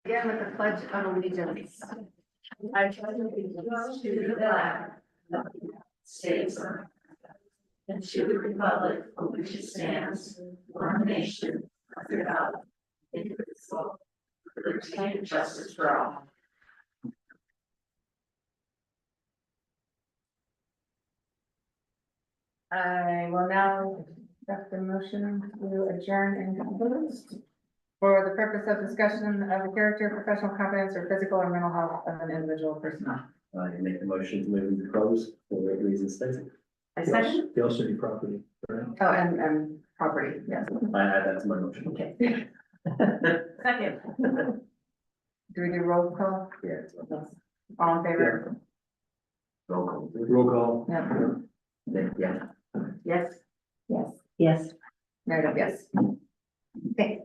Again with the pledge of allegiance. I pledge allegiance to the flag of the United States of America and to the republic for which it stands, one nation, under God, indivisible, with liberty and justice for all. I will now accept the motion to adjourn and close for the purpose of discussion of the character, professional competence, or physical or mental health of an individual person. I make the motion to move into close for the reasons stated. I second. They also need property, right? Oh, and property, yes. I add that to my motion. Okay. Second. Do we do roll call? Yeah. All in favor? Roll call. Roll call. Yeah. Yeah. Yes. Yes. Yes. Meredith, yes. Okay.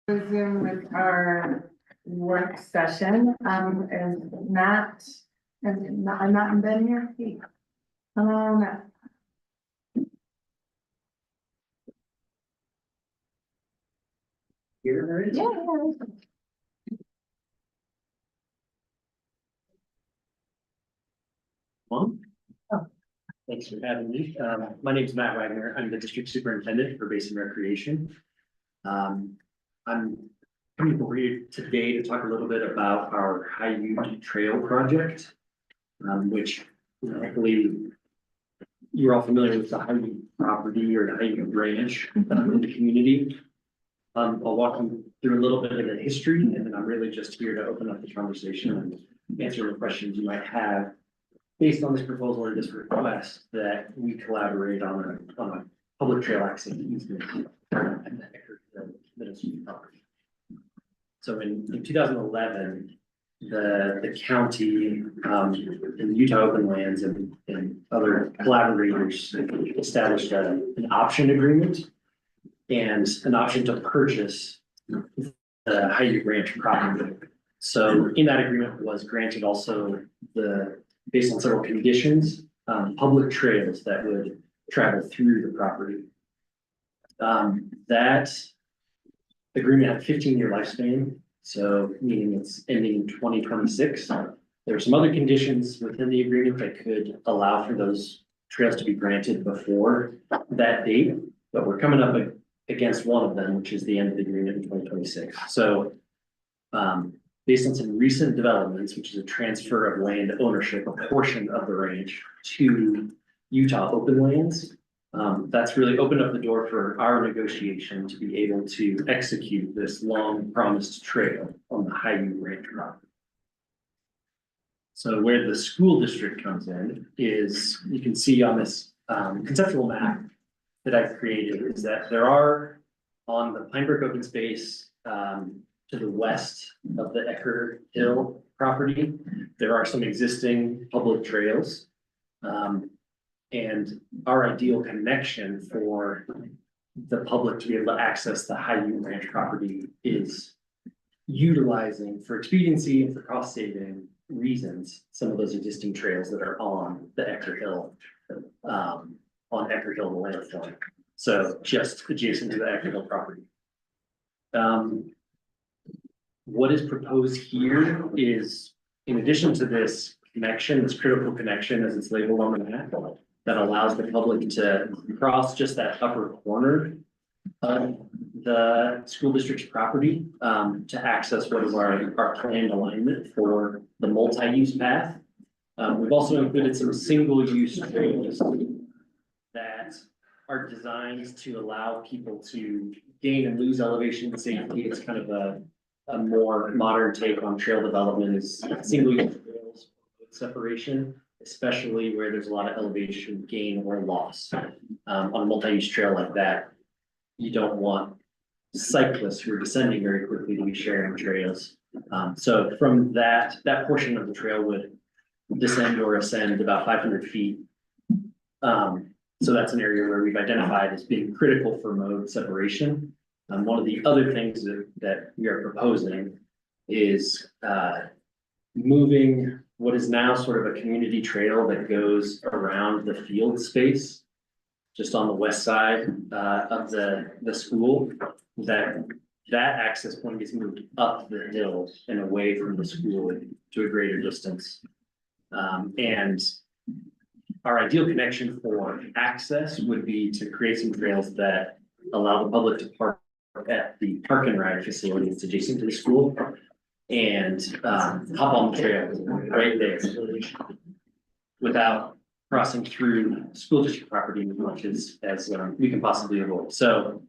Resume with our work session, I'm not in bed here. Hello, Matt. Here, there is. Yeah. Well, thanks for having me. My name is Matt Wagner. I'm the district superintendent for Basin Recreation. I'm coming over here today to talk a little bit about our High Ute Trail project, which I believe you're all familiar with the High Ute property or the High Ute Ranch in the community. I'll walk you through a little bit of the history, and then I'm really just here to open up the conversation and answer the questions you might have based on this proposal or this request that we collaborate on a public trail access easement at the Middle School property. So in 2011, the county, and the Utah Open Lands and other collaborators established an option agreement and an option to purchase the High Ute Ranch property. So in that agreement was granted also based on several conditions, public trails that would travel through the property. That agreement had a 15-year lifespan, so meaning it's ending in 2026. There are some other conditions within the agreement that could allow for those trails to be granted before that date, but we're coming up against one of them, which is the end of the agreement in 2026. So based on some recent developments, which is a transfer of land ownership, a portion of the ranch to Utah Open Lands, that's really opened up the door for our negotiation to be able to execute this long promised trail on the High Ute Ranch property. So where the school district comes in is, you can see on this conceptual map that I've created, is that there are on the Pine Brook open space to the west of the Ecker Hill property, there are some existing public trails. And our ideal connection for the public to be able to access the High Ute Ranch property is utilizing, for expediency and for cost saving reasons, some of those existing trails that are on the Ecker Hill, on Ecker Hill landform. So just adjacent to the Ecker Hill property. What is proposed here is, in addition to this connection, this critical connection as it's labeled on the map, that allows the public to cross just that upper corner of the school district's property to access what is our planned alignment for the multi-use path. We've also included some single-use trails that are designed to allow people to gain and lose elevation and safety. It's kind of a more modern take on trail development, is single-use trails with separation, especially where there's a lot of elevation gain or loss. On a multi-use trail like that, you don't want cyclists who are descending very quickly to be sharing trails. So from that portion of the trail would descend or ascend about 500 feet. So that's an area where we've identified as being critical for mode separation. One of the other things that we are proposing is moving what is now sort of a community trail that goes around the field space, just on the west side of the school. That access point gets moved up the hill and away from the school to a greater distance. And our ideal connection for access would be to create some trails that allow the public to park at the park and ride facility that's adjacent to the school and hop on the trail right there without crossing through school district property as much as we can possibly avoid. So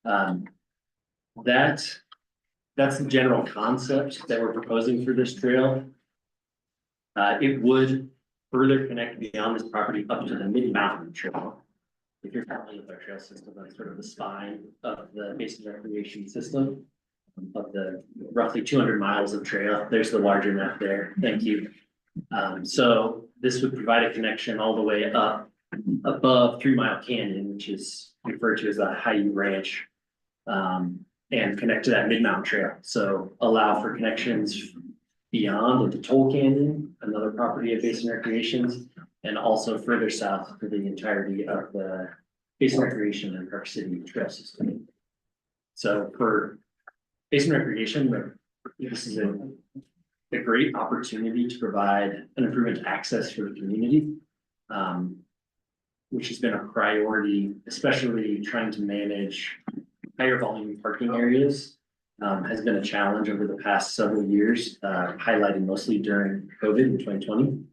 that's the general concept that we're proposing for this trail. It would further connect beyond this property up to the mid-mountain trail. If you're familiar with our trail system, that's sort of the spine of the Basin Recreation system of the roughly 200 miles of trail. There's the larger map there. Thank you. So this would provide a connection all the way up above 3 Mile Canyon, which is referred to as the High Ute Ranch. and connect to that mid-mountain trail. So allow for connections beyond into Toll Canyon, another property of Basin Recreations, and also further south for the entirety of the Basin Recreation and Park City trail system. So for Basin Recreation, this is a great opportunity to provide an improvement to access for the community, which has been a priority, especially trying to manage higher volume parking areas. Has been a challenge over the past several years, highlighted mostly during COVID in 2020,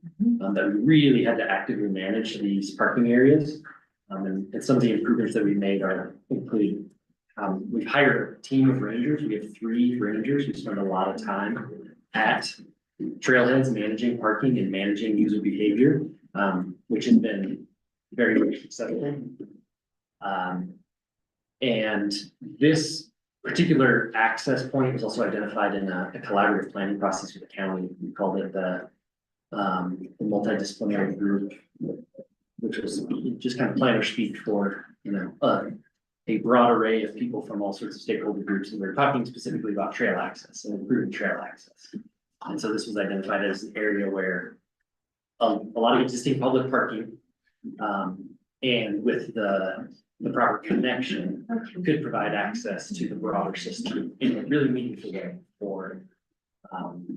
that we really had to actively manage these parking areas. And some of the improvements that we made include, we've hired a team of rangers. We have 3 rangers who spend a lot of time at trailheads, managing parking and managing user behavior, which has been very, very successful. And this particular access point was also identified in a collaborative planning process with the county. We called it the multidisciplinary group, which was just kind of planner speak for, a broad array of people from all sorts of stakeholder groups. And we were talking specifically about trail access and improving trail access. And so this was identified as an area where a lot of existing public parking, and with the proper connection could provide access to the broader system in a really meaningful way for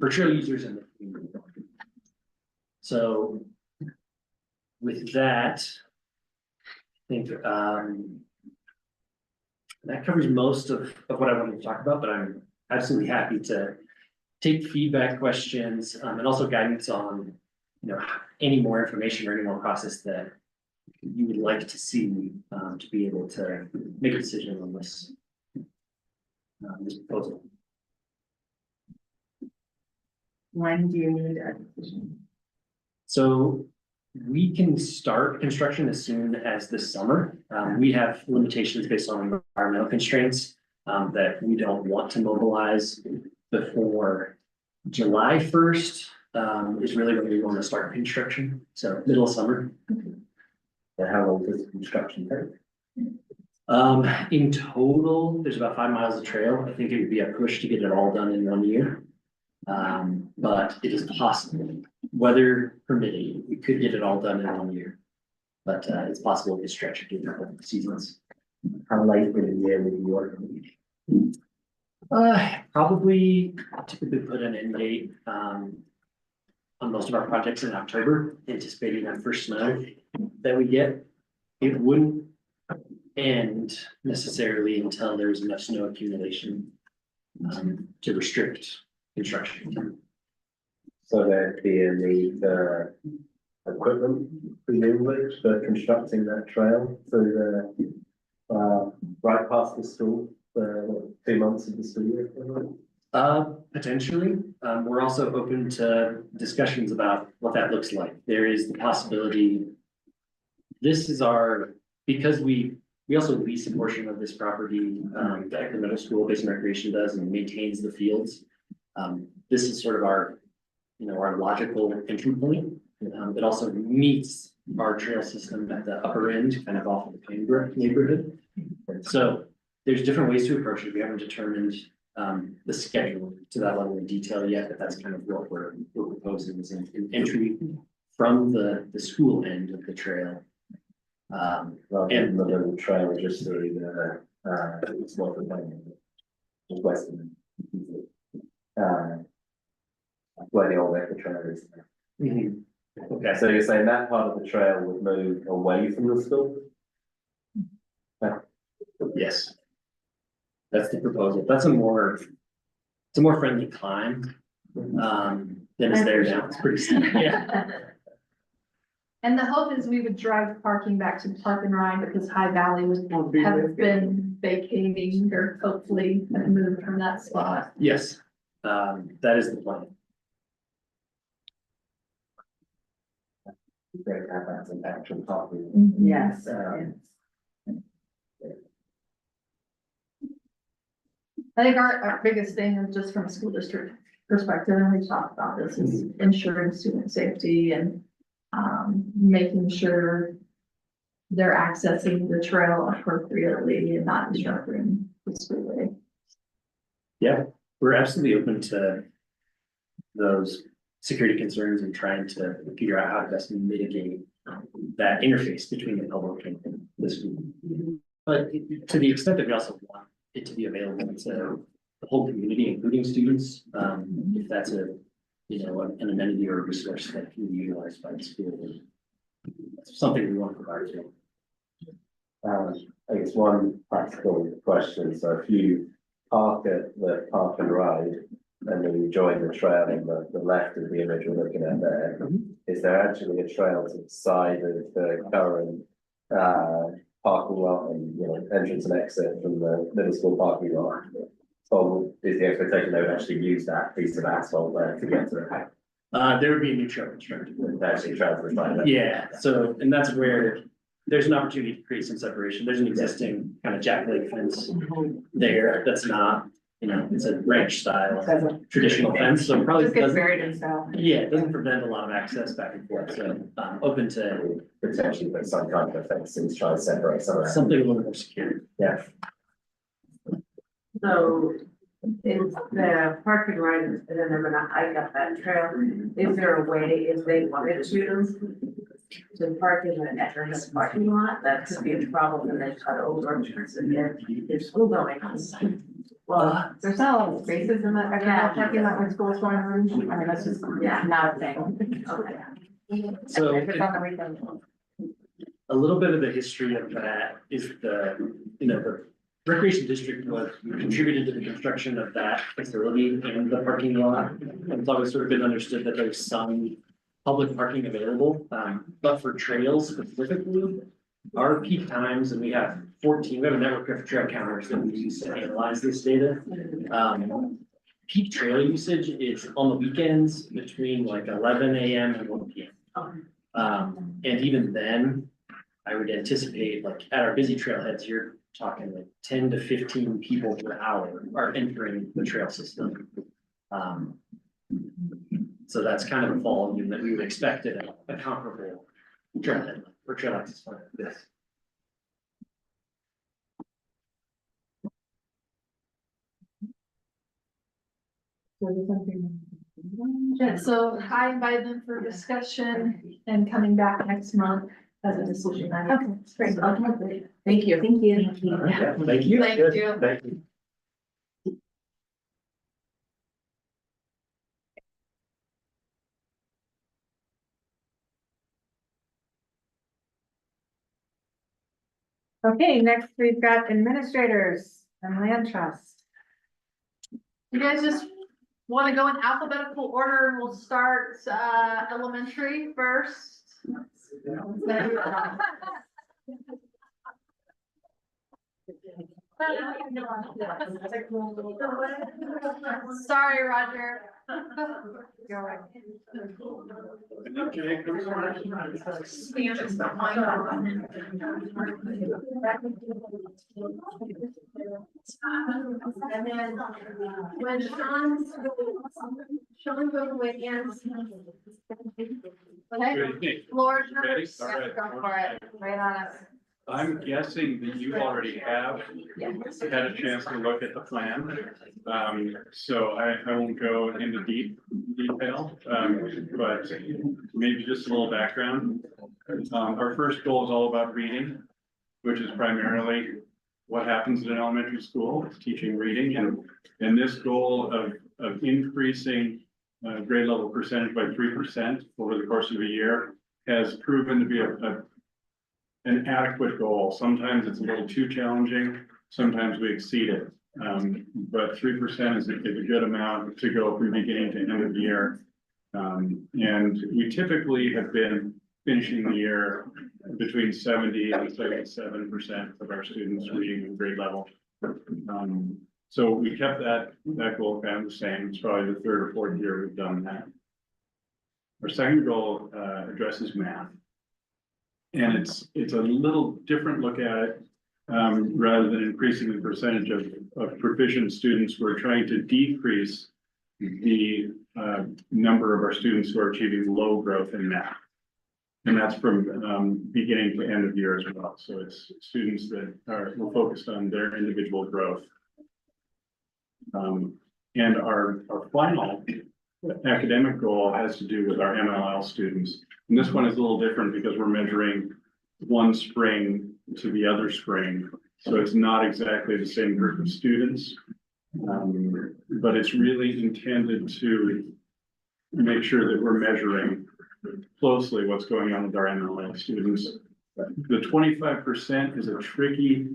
trail users and the community. So with that, I think that covers most of what I wanted to talk about, but I'm absolutely happy to take feedback, questions, and also guidance on, any more information or any more process that you would like to see to be able to make a decision on this proposal. When do you need a decision? So we can start construction as soon as this summer. We have limitations based on environmental constraints that we don't want to mobilize before July 1st is really when we want to start construction. So middle of summer. And how long does construction take? In total, there's about 5 miles of trail. I think it would be a push to get it all done in 1 year. But it is possible, weather permitting, we could get it all done in 1 year. But it's possible to stretch it through the seasons. How late in the year would you work? Probably typically put an end date on most of our projects in October, anticipating that first snow that we get. It wouldn't end necessarily until there's enough snow accumulation to restrict construction. So there'd be a need for equipment, presumably, for constructing that trail through the right past the school for 2 months of the school year. Potentially. We're also open to discussions about what that looks like. There is the possibility. This is because we also lease a portion of this property that the middle school Basin Recreation does and maintains the fields. This is sort of our logical entry point. It also meets our trail system at the upper end, kind of off of the Pembroke neighborhood. So there's different ways to approach it. We haven't determined the schedule to that level of detail yet, but that's kind of what we're proposing is an entry from the school end of the trail. And the little trail just through the it's not the main, just western. Where the old Echo trail is. Okay, So you're saying that part of the trail would move away from the school? yes. That's the proposal. That's a more friendly climb than is there now. It's pretty steep. Yeah. And the hope is we would drive parking back to Park and Ride because High Valley would have been vacating or hopefully have moved from that spot. Yes, that is the plan. Great to have that as an actual copy. Yes. I think our biggest thing is just from a school district perspective, and we talked about this, is ensuring student safety and making sure they're accessing the trail appropriately and not disrupting the school day. Yeah, we're absolutely open to those security concerns and trying to figure out how to best mitigate that interface between the public and the school. But to the extent that we also want it to be available to the whole community, including students, if that's an amenity or a resource that can be utilized by the school. That's something we want to provide to. I guess one practical question, so if you park at the park and ride, and then you join the trail on the left of the image we're looking at there, is there actually a trail to the side of the current parking lot and, entrance and exit from the middle school parking lot? So is the expectation they would actually use that piece of asphalt there to get to the There would be a new trail constructed. actually trail to the side of it? Yeah, so, and that's where there's an opportunity to create some separation. There's an existing kind of jackleg fence there that's not, it's a ranch style traditional fence, so probably Just gets doesn't. buried in stuff. Yeah, it doesn't prevent a lot of access back and forth, so open to Potentially put some kind of fencing to try and separate some of that. something a little more secure. Yeah. So is the park and ride, and then they're gonna hike up that trail, is there a way, if they wanted to park in an entrance parking lot, that could be a problem, and they cut over because of their school buildings? Well, There's not a lot of spaces in that, parking lot when school's going on. I mean, that's just Yeah. not a thing. okay. So If it's on the weekend. a little bit of the history of that is the recreation district was contributed to the construction of that facility and the parking lot. And it's always sort of been understood that there's some public parking available, but for trails specifically, our peak times, and we have a network of trail counters that we use to analyze this data. Peak trail usage is on the weekends between like 11 AM and 1 PM. And even then, I would anticipate, like, at our busy trailheads, you're talking like 10 to 15 people per hour are entering the trail system. So that's kind of the volume that we would expect at a comparable trailhead or trail access point like this. Yeah, so I invite them for discussion and coming back next month as a decision. Okay, great. Okay. Thank you. Thank you. Thank you. Thank you. Thank you. Okay, next we've got administrators and land trust. You guys just want to go in alphabetical order and we'll start elementary first. Sorry, Roger. And then when Sean goes away and. Okay, Lord. Ready? All right. Go for it, right on us. I'm guessing that you already have had a chance to look at the plan. So I won't go into deep detail, but maybe just a little background. Our first goal is all about reading, which is primarily what happens in an elementary school, it's teaching reading, and this goal of increasing grade level percentage by 3% over the course of a year has proven to be an adequate goal. Sometimes it's a little too challenging, sometimes we exceed it. But 3% is a good amount to go from beginning to end of the year. And we typically have been finishing the year between 70 and 77% of our students reading in grade level. So we kept that goal kind of the same. It's probably the third or fourth year we've done that. Our second goal addresses math. And it's a little different look at it. Rather than increasing the percentage of proficient students, we're trying to decrease the number of our students who are achieving low growth in math. And that's from beginning to end of year as well. So it's students that we're focused on their individual growth. And our final academic goal has to do with our MLL students. And this one is a little different because we're measuring one spring to the other spring. So it's not exactly the same group of students. But it's really intended to make sure that we're measuring closely what's going on with our MLL students. The 25% is a tricky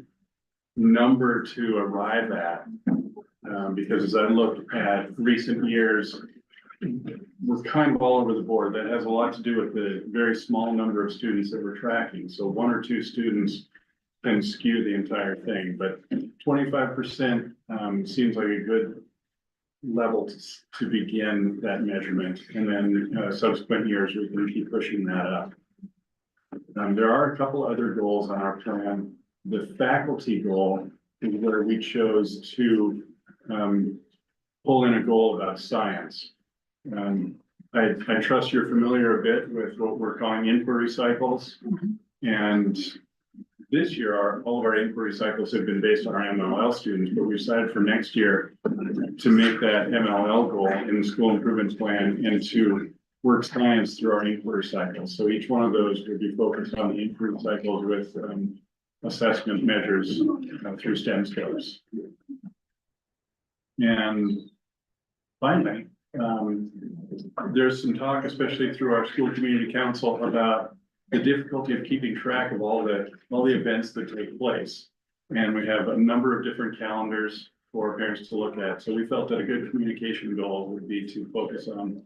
number to arrive at. Because as I look at recent years, we're kind of all over the board. That has a lot to do with the very small number of students that we're tracking. So 1 or 2 students can skew the entire thing, but 25% seems like a good level to begin that measurement. And then subsequent years, we can keep pushing that up. There are a couple other goals on our plan. The faculty goal is where we chose to pull in a goal about science. I trust you're familiar a bit with what we're calling inquiry cycles. And this year, all of our inquiry cycles have been based on our MLL students, but we decided for next year to make that MLL goal in the school improvement plan and to work science through our inquiry cycles. So each one of those would be focused on the inquiry cycles with assessment measures through STEM skills. And finally, there's some talk, especially through our school community council, about the difficulty of keeping track of all the events that take place. And we have a number of different calendars for parents to look at. So we felt that a good communication goal would be to focus on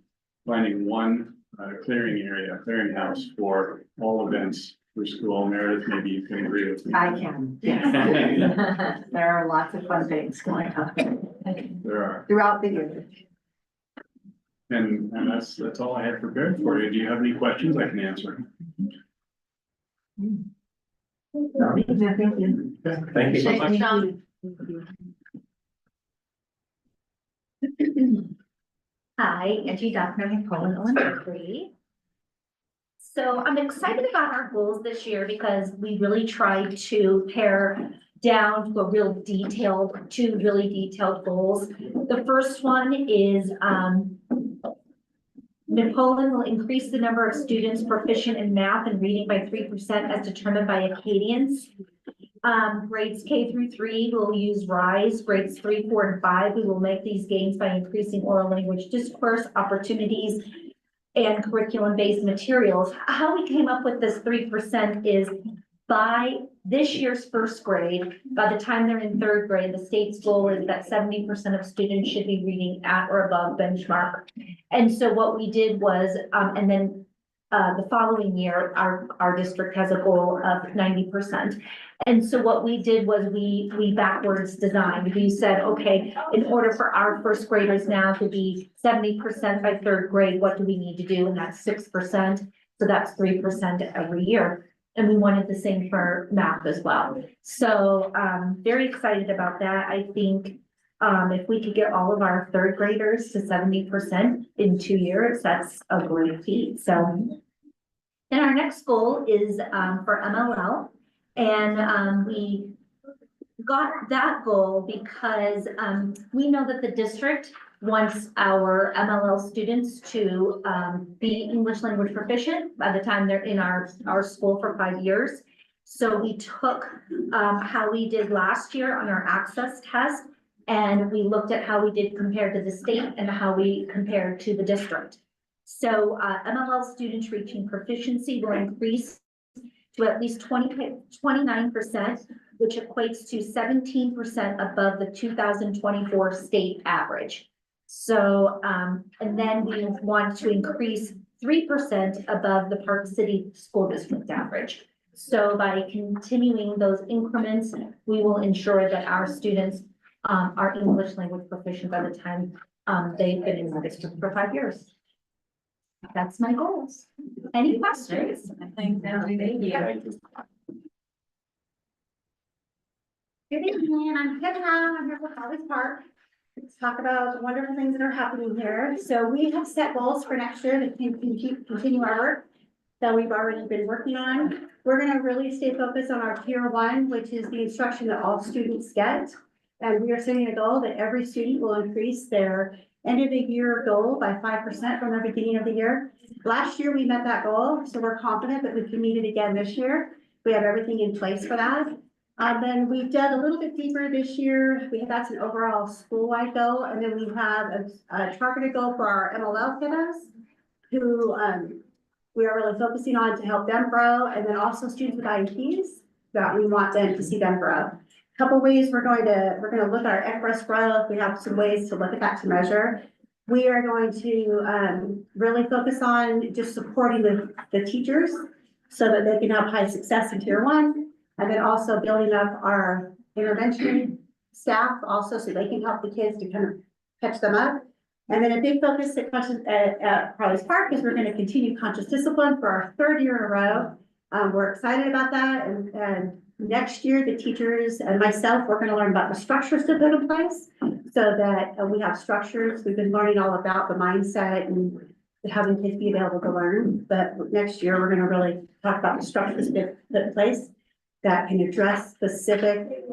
finding one clearinghouse for all events for school. Meredith, maybe you can agree with me. I can, yes. There are lots of fun things going on There are. throughout the year. And that's all I had prepared for you. Do you have any questions I can answer? No, thank you. Thank you so much. Sean. Hi, Angie Duffner, I'm Poland, Illinois. So I'm excited about our goals this year because we really tried to pare down to two really detailed goals. The first one is Poland will increase the number of students proficient in math and reading by 3% as determined by Acadians. Grades K through 3 will use RISE. Grades 3, 4, and 5, we will make these gains by increasing oral language discourse opportunities and curriculum-based materials. How we came up with this 3% is by this year's first grade, by the time they're in 3rd grade, the state's goal is that 70% of students should be reading at or above benchmark. And so what we did was, and then the following year, our district has a goal of 90%. And so what we did was we backwards designed. We said, okay, in order for our first graders now to be 70% by 3rd grade, what do we need to do? And that's 6%. So that's 3% every year. And we wanted the same for math as well. So very excited about that. I think if we could get all of our 3rd graders to 70% in 2 years, that's a great feat. So then our next goal is for MLL. And we got that goal because we know that the district wants our MLL students to be English language proficient by the time they're in our school for 5 years. So we took how we did last year on our access test, and we looked at how we did compared to the state and how we compared to the district. So MLL students reaching proficiency will increase to at least 29%, which equates to 17% above the 2024 state average. So, and then we want to increase 3% above the Park City School District average. So by continuing those increments, we will ensure that our students are English language proficient by the time they've been in the district for 5 years. That's my goals. Any questions? Thank you. Good evening, I'm Kevin. I'm here with Holly's Park. Let's talk about the wonderful things that are happening here. So we have set goals for next year that can continue our work that we've already been working on. We're going to really stay focused on our tier 1, which is the instruction that all students get. And we are setting a goal that every student will increase their end of the year goal by 5% from the beginning of the year. Last year, we met that goal, so we're confident that we can meet it again this year. We have everything in place for that. Then we dug a little bit deeper this year. That's an overall school-wide goal, and then we have a targeted goal for our MLL kiddos who we are really focusing on to help them grow, and then also students with IEPs that we want them to see them grow. Couple ways we're going to look at our ECRS growth. We have some ways to look at that to measure. We are going to really focus on just supporting the teachers so that they can have high success in tier 1, and then also building up our intervention staff also so they can help the kids to kind of catch them up. And then a big focus at Crowley's Park is we're going to continue conscious discipline for our 3rd year in a row. We're excited about that, and next year, the teachers and myself, we're gonna learn about the structures to put in place so that we have structures. We've been learning all about the mindset and having kids be available to learn. But next year, we're gonna really talk about the structures to put in place that can address specific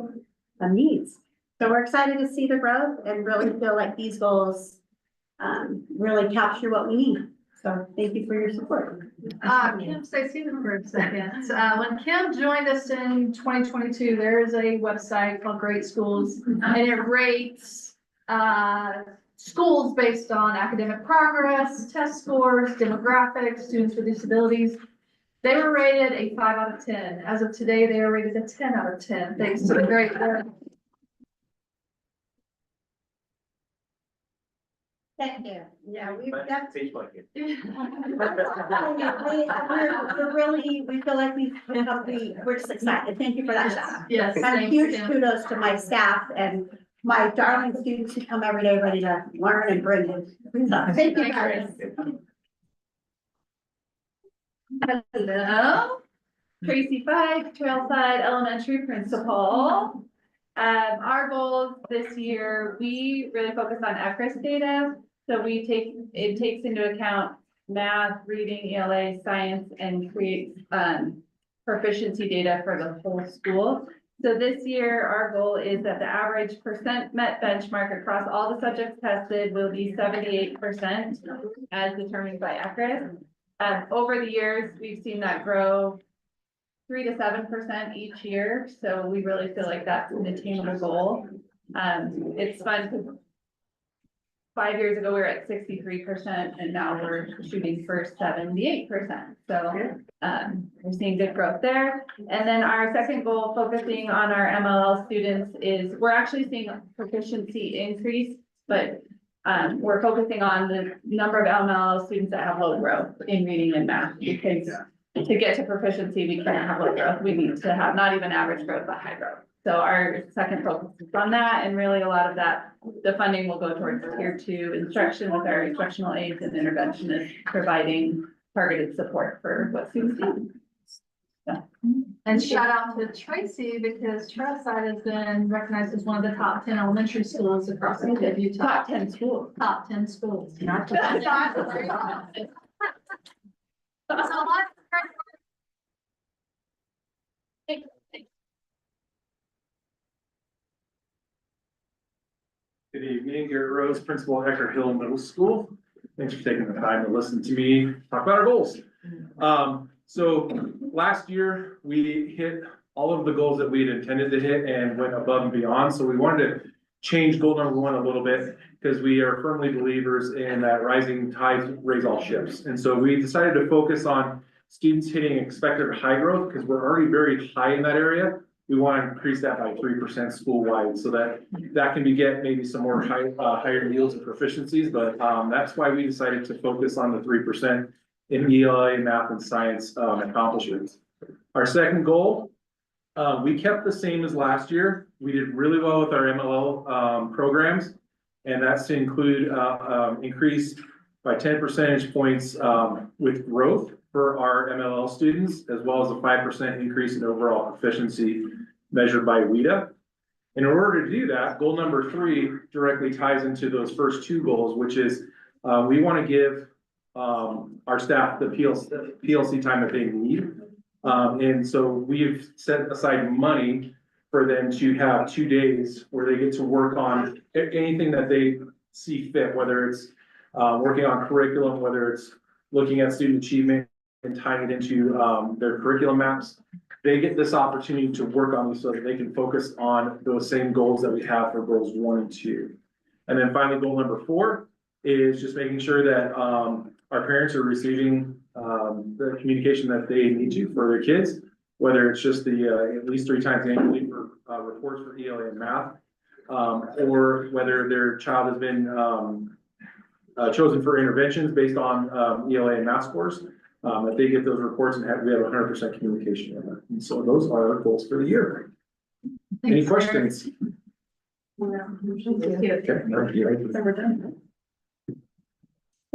needs. So we're excited to see the growth and really feel like these goals really capture what we need. So thank you for your support. Kim, stay seated for a second. When Kim joined us in 2022, there is a website called Great Schools, and it rates schools based on academic progress, test scores, demographics, students with disabilities. They were rated a 5 out of 10. As of today, they are rated a 10 out of 10, thanks to the great work. Thank you. Yeah, we've But got. teach like it. We're really, we feel like we're just excited. Thank you for that. Shout out. Yes, And thanks, huge Kim. kudos to my staff and my darling students who come every day ready to learn and bring it. So, thank you guys. Hello, Tracy Fike, Trailside Elementary Principal. Our goals this year, we really focus on ECRS data. So it takes into account math, reading, ELA, science, and creates proficiency data for the whole school. So this year, our goal is that the average percent met benchmark across all the subjects tested will be 78% as determined by ECRS. Over the years, we've seen that grow 3 to 7% each year. So we really feel like that's an attainable goal. It's fun because 5 years ago, we were at 63% and now we're shooting for 78%. So we're seeing good growth there. And then our second goal, focusing on our MLL students, is we're actually seeing proficiency increase, but we're focusing on the number of MLL students that have low growth in reading and math, because to get to proficiency, we can't have low growth. We need to have not even average growth, but high growth. So our second focus is on that, and really a lot of that, the funding will go towards tier 2 instruction with our instructional aides and interventionists providing targeted support for what students need. And shout out to Tracy because Trailside has been recognized as one of the top 10 elementary schools across the state of Utah. Top 10 schools. Top 10 schools. Not Good evening, Garrett Rose, Principal at Eckerd Hill Middle School. Thanks for taking the time to listen to me talk about our goals. So last year, we hit all of the goals that we had intended to hit and went above and beyond. So we wanted to change goal number 1 a little bit because we are firmly believers in that rising tides raise all ships. And so we decided to focus on students hitting expected high growth because we're already very high in that area. We want to increase that by 3% school-wide so that can get maybe some more higher yields and proficiencies. But that's why we decided to focus on the 3% in ELA, math, and science accomplishments. Our second goal, we kept the same as last year. We did really well with our MLL programs, and that's to include increase by 10 percentage points with growth for our MLL students, as well as a 5% increase in overall proficiency measured by WIDA. In order to do that, goal number 3 directly ties into those first 2 goals, which is we want to give our staff the PLC time that they need. And so we've set aside money for them to have 2 days where they get to work on anything that they see fit, whether it's working on curriculum, whether it's looking at student achievement and tying it into their curriculum maps. They get this opportunity to work on these so that they can focus on those same goals that we have for goals 1 and 2. And then finally, goal number 4 is just making sure that our parents are receiving the communication that they need to for their kids, whether it's just the at least 3 times annually for reports for ELA and math, or whether their child has been chosen for interventions based on ELA and math scores, that they get those reports and we have 100% communication on that. And so those are our goals for the year. Any questions?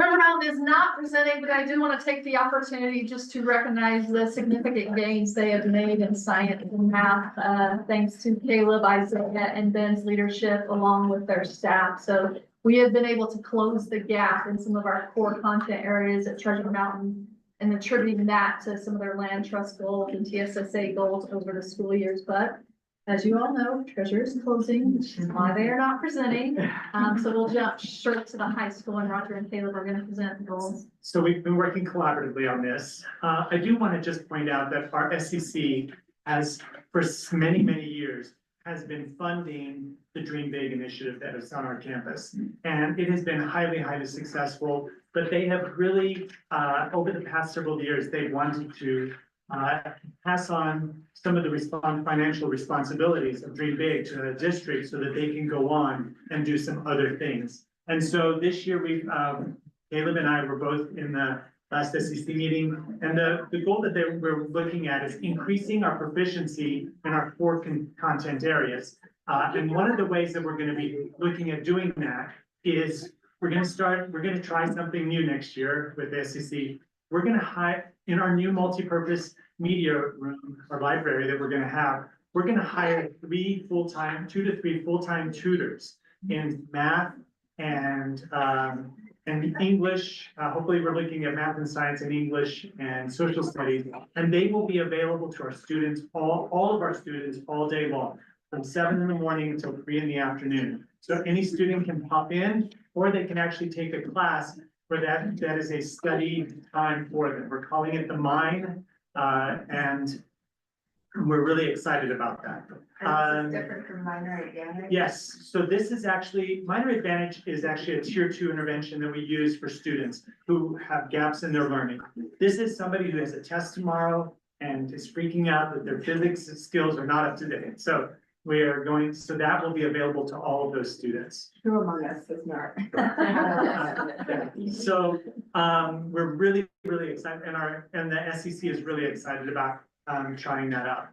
Turnaround is not presenting, but I do want to take the opportunity just to recognize the significant gains they have made in science and math, thanks to Caleb, Isaiah, and Ben's leadership along with their staff. So we have been able to close the gap in some of our core content areas at Treasure Mountain and attributing that to some of their land trust goals and TSSA goals over the school years. But as you all know, Treasure is closing, which is why they are not presenting. So we'll jump straight to the high school, and Roger and Caleb are going to present the goals. So we've been working collaboratively on this. I do want to just point out that our SEC has, for many, many years, has been funding the Dream Big initiative that is on our campus. And it has been highly, highly successful, but they have really, over the past several years, they wanted to pass on some of the financial responsibilities of Dream Big to the district so that they can go on and do some other things. And so this year we've, Caleb and I were both in the last SEC meeting, and the goal that we're looking at is increasing our proficiency in our 4 content areas. And one of the ways that we're going to be looking at doing that is we're going to try something new next year with the SEC. We're going to hire in our new multi-purpose media room or library that we're going to have. We're going to hire 2 to 3 full-time tutors in math and English. Hopefully we're looking at math and science and English and social studies, and they will be available to our students, all of our students all day long, from 7 in the morning until 3 in the afternoon. So any student can pop in, or they can actually take a class where that is a study time for them. We're calling it the Mine, and we're really excited about that. Different from Minor Advantage. Yes, so this is actually, Minor Advantage is actually a tier 2 intervention that we use for students who have gaps in their learning. This is somebody who has a test tomorrow and is freaking out that their physics skills are not up to date. So so that will be available to all of those students. Who among us is not? So we're really, really excited, and the SEC is really excited about trying that out.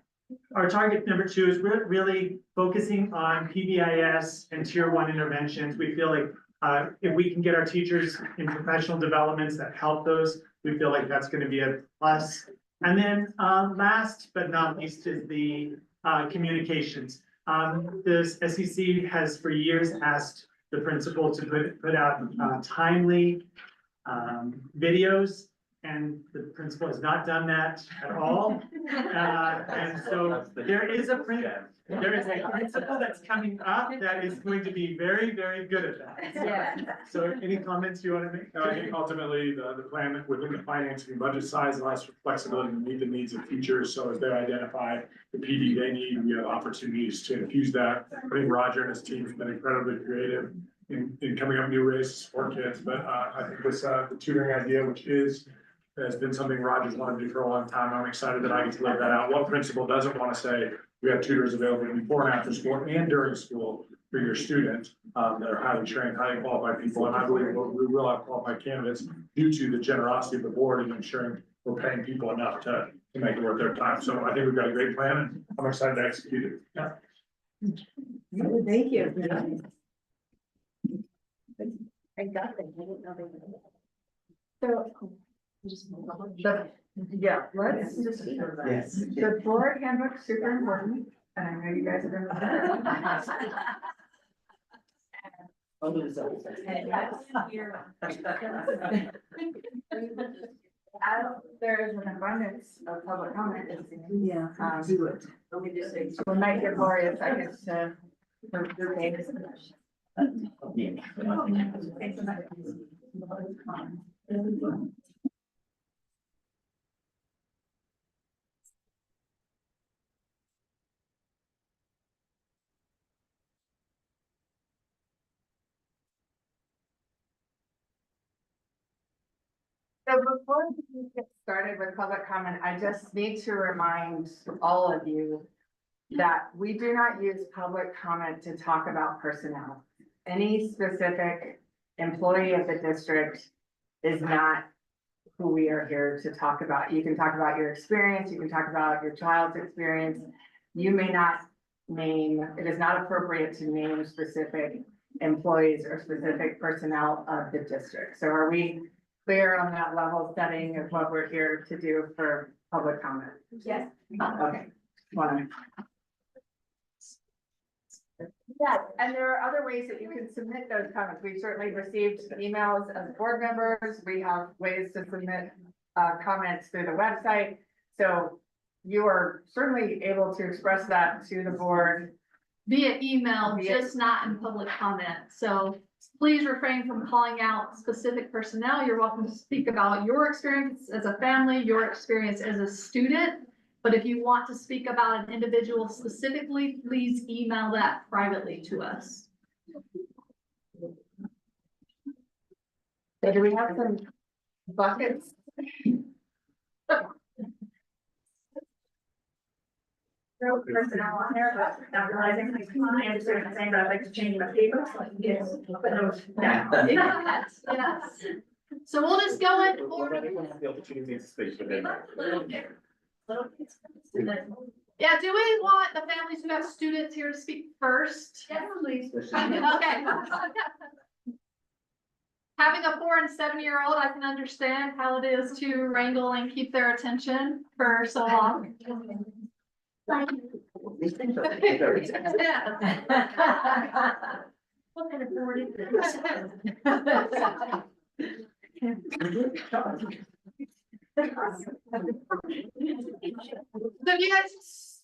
Our target number 2 is really focusing on PBIS and tier 1 interventions. We feel like if we can get our teachers in professional developments that help those, we feel like that's going to be a plus. And then last but not least is the communications. This SEC has for years asked the principal to put out timely videos, and the principal has not done that at all. And so there is a principal that's coming up that is going to be very, very good at that. So any comments you want to make? I think ultimately the plan within the financing and budget size allows for flexibility to meet the needs of teachers. So as they identify the PD they need, we have opportunities to infuse that. I think Roger and his team have been incredibly creative in coming up with new ways to support kids. But I think this the tutoring idea, which has been something Roger's wanted to do for a long time. I'm excited that I get to live that out. What principal doesn't want to say we have tutors available before and after school and during school for your student that are highly trained, highly qualified people. And I believe we will have qualified candidates due to the generosity of the board and ensuring we're paying people enough to make it worth their time. So I think we've got a great plan, and I'm excited to execute it. Thank you. I got them. I didn't know they were. So. Yeah, let's just. Yes. The board handbook is super important, and I know you guys are gonna. As there is an abundance of public comment, Yeah. do it. We might give Lori a second to. So before we get started with public comment, I just need to remind all of you that we do not use public comment to talk about personnel. Any specific employee of the district is not who we are here to talk about. You can talk about your experience, you can talk about your child's experience. You may not name, it is not appropriate to name specific employees or specific personnel of the district. So are we clear on that level setting of what we're here to do for public comment? Yes. Okay. Yes, and there are other ways that you can submit those comments. We've certainly received emails as board members. We have ways to submit comments through the website. So you are certainly able to express that to the board. Via email, Via- just not in public comment. So please refrain from calling out specific personnel. You're welcome to speak about your experience as a family, your experience as a student. But if you want to speak about an individual specifically, please email that privately to us. So do we have some buckets? Personnel on there, but not realizing I understand what I'm saying, but I'd like to change my paper. Yes. But no, Yes, yes. So we'll just go in order. The opportunity to speak within. Yeah, do we want the families who have students here to speak first? Yes, please. Okay. Having a 4 and 7-year-old, I can understand how it is to wrangle and keep their attention for so long. What kind of board is this? So you guys.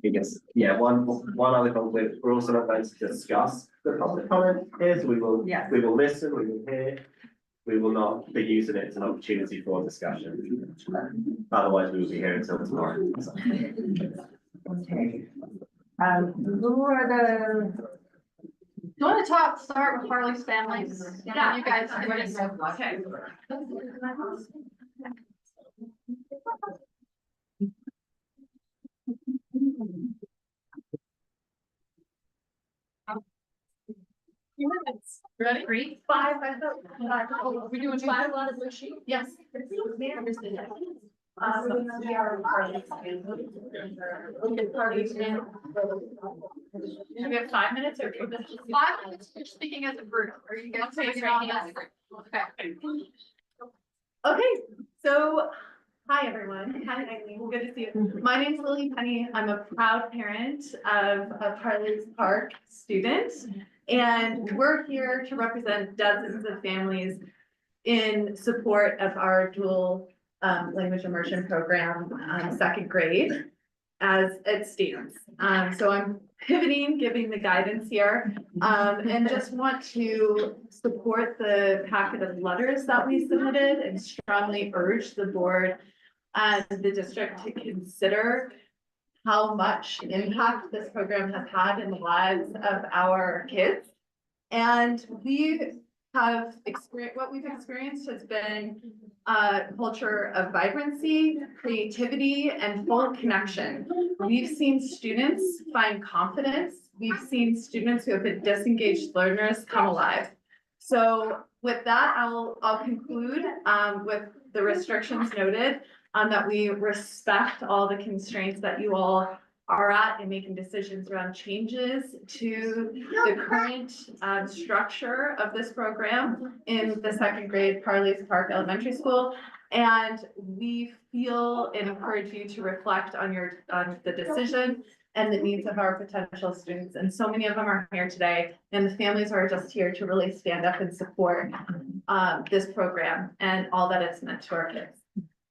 I guess, yeah, one other comment, we're also not going to discuss the public comment here, so Yes. we will listen, we will hear. We will not be using it as an opportunity for discussion. Otherwise, we will be here until tomorrow. Okay. Who are the? Do you want to start with Harley's families? Yeah, you guys. Okay. Ready? 3, 5, I thought. Are we doing 5 on the sheet? Yes. We have 5 minutes or 2 minutes? 5 minutes, you're speaking as a group, or you guys speaking as a group? Okay. Okay, so, hi, everyone. Hi, Eileen. Good to see you. My name's Lily Penny. I'm a proud parent of a Harley's Park student. And we're here to represent dozens of families in support of our dual language immersion program, 2nd grade, as it stands. So I'm pivoting, giving the guidance here, and just want to support the packet of letters that we submitted and strongly urge the board and the district to consider how much impact this program has had in the lives of our kids. And we have experienced, what we've experienced has been a culture of vibrancy, creativity, and full connection. We've seen students find confidence. We've seen students who have been disengaged learners come alive. So with that, I'll conclude with the restrictions noted, that we respect all the constraints that you all are at in making decisions around changes to the current structure of this program in the second grade Parley's Park Elementary School. And we feel and encourage you to reflect on the decision and the needs of our potential students. And so many of them are here today, and the families are just here to really stand up and support this program and all that it's meant to our kids.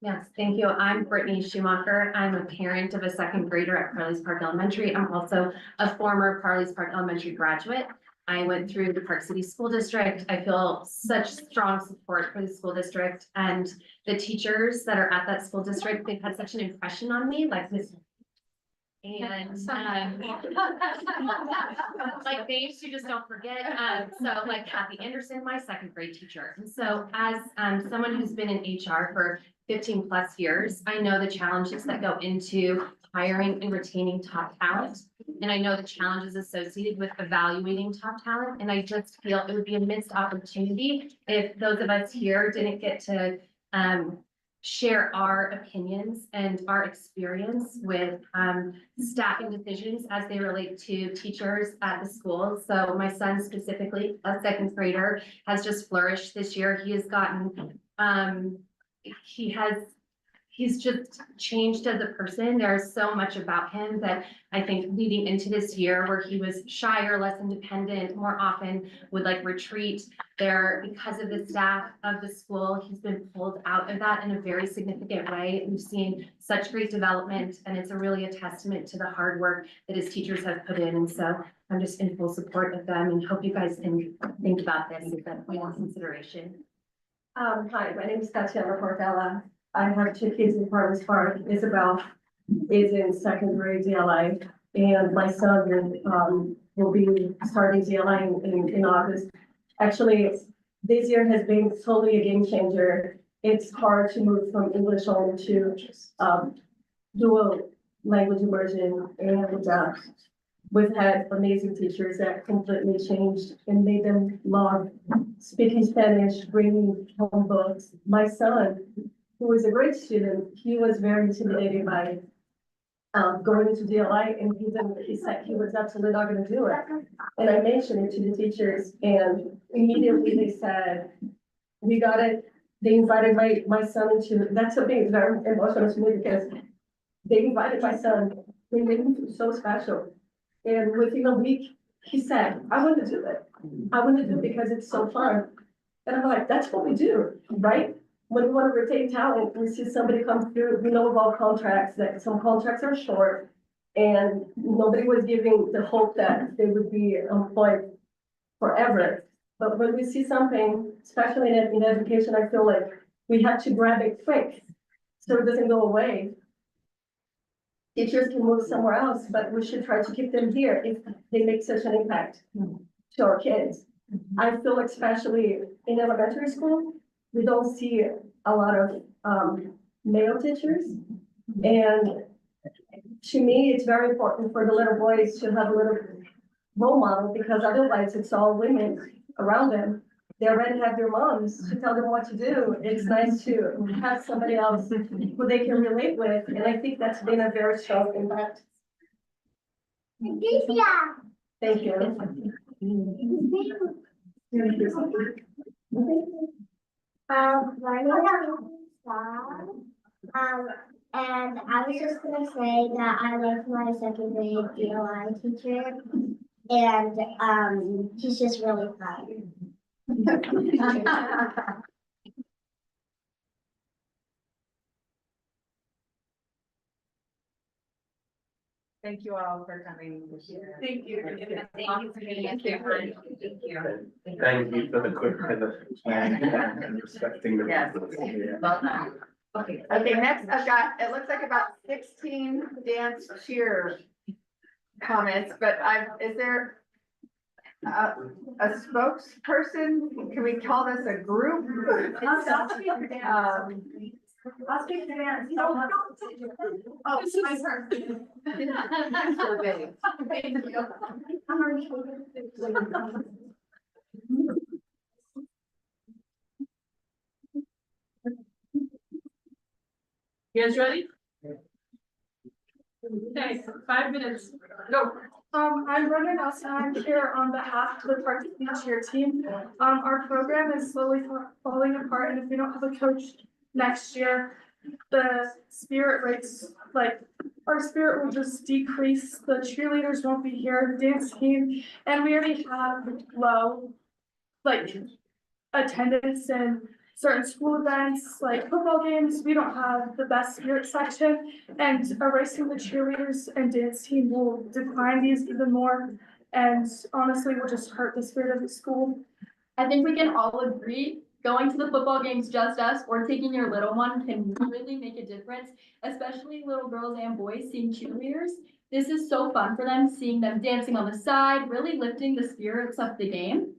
Yes, thank you. I'm Brittany Schumacher. I'm a parent of a second grader at Parley's Park Elementary. I'm also a former Parley's Park Elementary graduate. I went through the Park City School District. I feel such strong support for the school district and the teachers that are at that school district. They've had such an impression on me, like this. And like names you just don't forget. So like Kathy Anderson, my second grade teacher. And so as someone who's been in HR for 15 plus years, I know the challenges that go into hiring and retaining top talent. And I know the challenges associated with evaluating top talent. And I just feel it would be a missed opportunity if those of us here didn't get to share our opinions and our experience with staffing decisions as they relate to teachers at the school. So my son specifically, a second grader, has just flourished this year. He has gotten, he's just changed as a person. There's so much about him that I think leading into this year where he was shyer, less independent, more often would like retreat there because of the staff of the school. He's been pulled out of that in a very significant way. We've seen such great development, and it's really a testament to the hard work that his teachers have put in. And so I'm just in full support of them and hope you guys can think about this as a point of consideration. Hi, my name is Tatiana Portella. I have two kids in Parley's Park. Isabel is in second grade DLI, and my son will be starting DLI in August. Actually, this year has been totally a game changer. It's hard to move from English only to dual language immersion, and we've had amazing teachers that completely changed and made them love speaking Spanish, bringing home books. My son, who was a great student, he was very intimidated by going into DLI, and he said he was absolutely not going to do it. And I mentioned it to the teachers, and immediately they said, we got it. They invited my son into, that's something very emotional to me because they invited my son. They made him feel so special. And within a week, he said, I want to do it. I want to do it because it's so fun. And I'm like, that's what we do, right? When we want to retain talent, we see somebody come through, we know about contracts, that some contracts are short, and nobody was giving the hope that they would be employed forever. But when we see something, especially in education, I feel like we have to grab it quick so it doesn't go away. Teachers can move somewhere else, but we should try to keep them here if they make such an impact to our kids. I feel especially in elementary school, we don't see a lot of male teachers. And to me, it's very important for the little boys to have a little role model, because otherwise it's all women around them. They already have their moms to tell them what to do. It's nice to have somebody else who they can relate with. And I think that's been a very strong impact. Thank you. My name is Sam. And I was just gonna say that I love my second grade DLI teacher, and he's just really fun. Thank you all for coming this year. Thank you. Thank you for being here. Thank you. Thank you for the quick and respecting the. Yes. Well done. Okay, next I've got, it looks like about 16 dance cheer comments, but is there a spokesperson? Can we call this a group? I'll speak for dance. I'll speak for dance. Oh, my turn. So big. Thank you. You guys ready? Okay, 5 minutes. Go. I'm Brendan Nelson. I'm here on behalf of the Parks and Cheer team. Our program is slowly falling apart, and if we don't have a coach next year, the spirit rates, like, our spirit will just decrease. The cheerleaders won't be here, the dance team, and we already have low, like, attendance in certain school events, like football games. We don't have the best spirit section, and erasing the cheerleaders and dance team will decline these even more, and honestly will just hurt the spirit of the school. I think we can all agree, going to the football games, just us, or taking your little one can really make a difference, especially little girls and boys seeing cheerleaders. This is so fun for them, seeing them dancing on the side, really lifting the spirits of the game.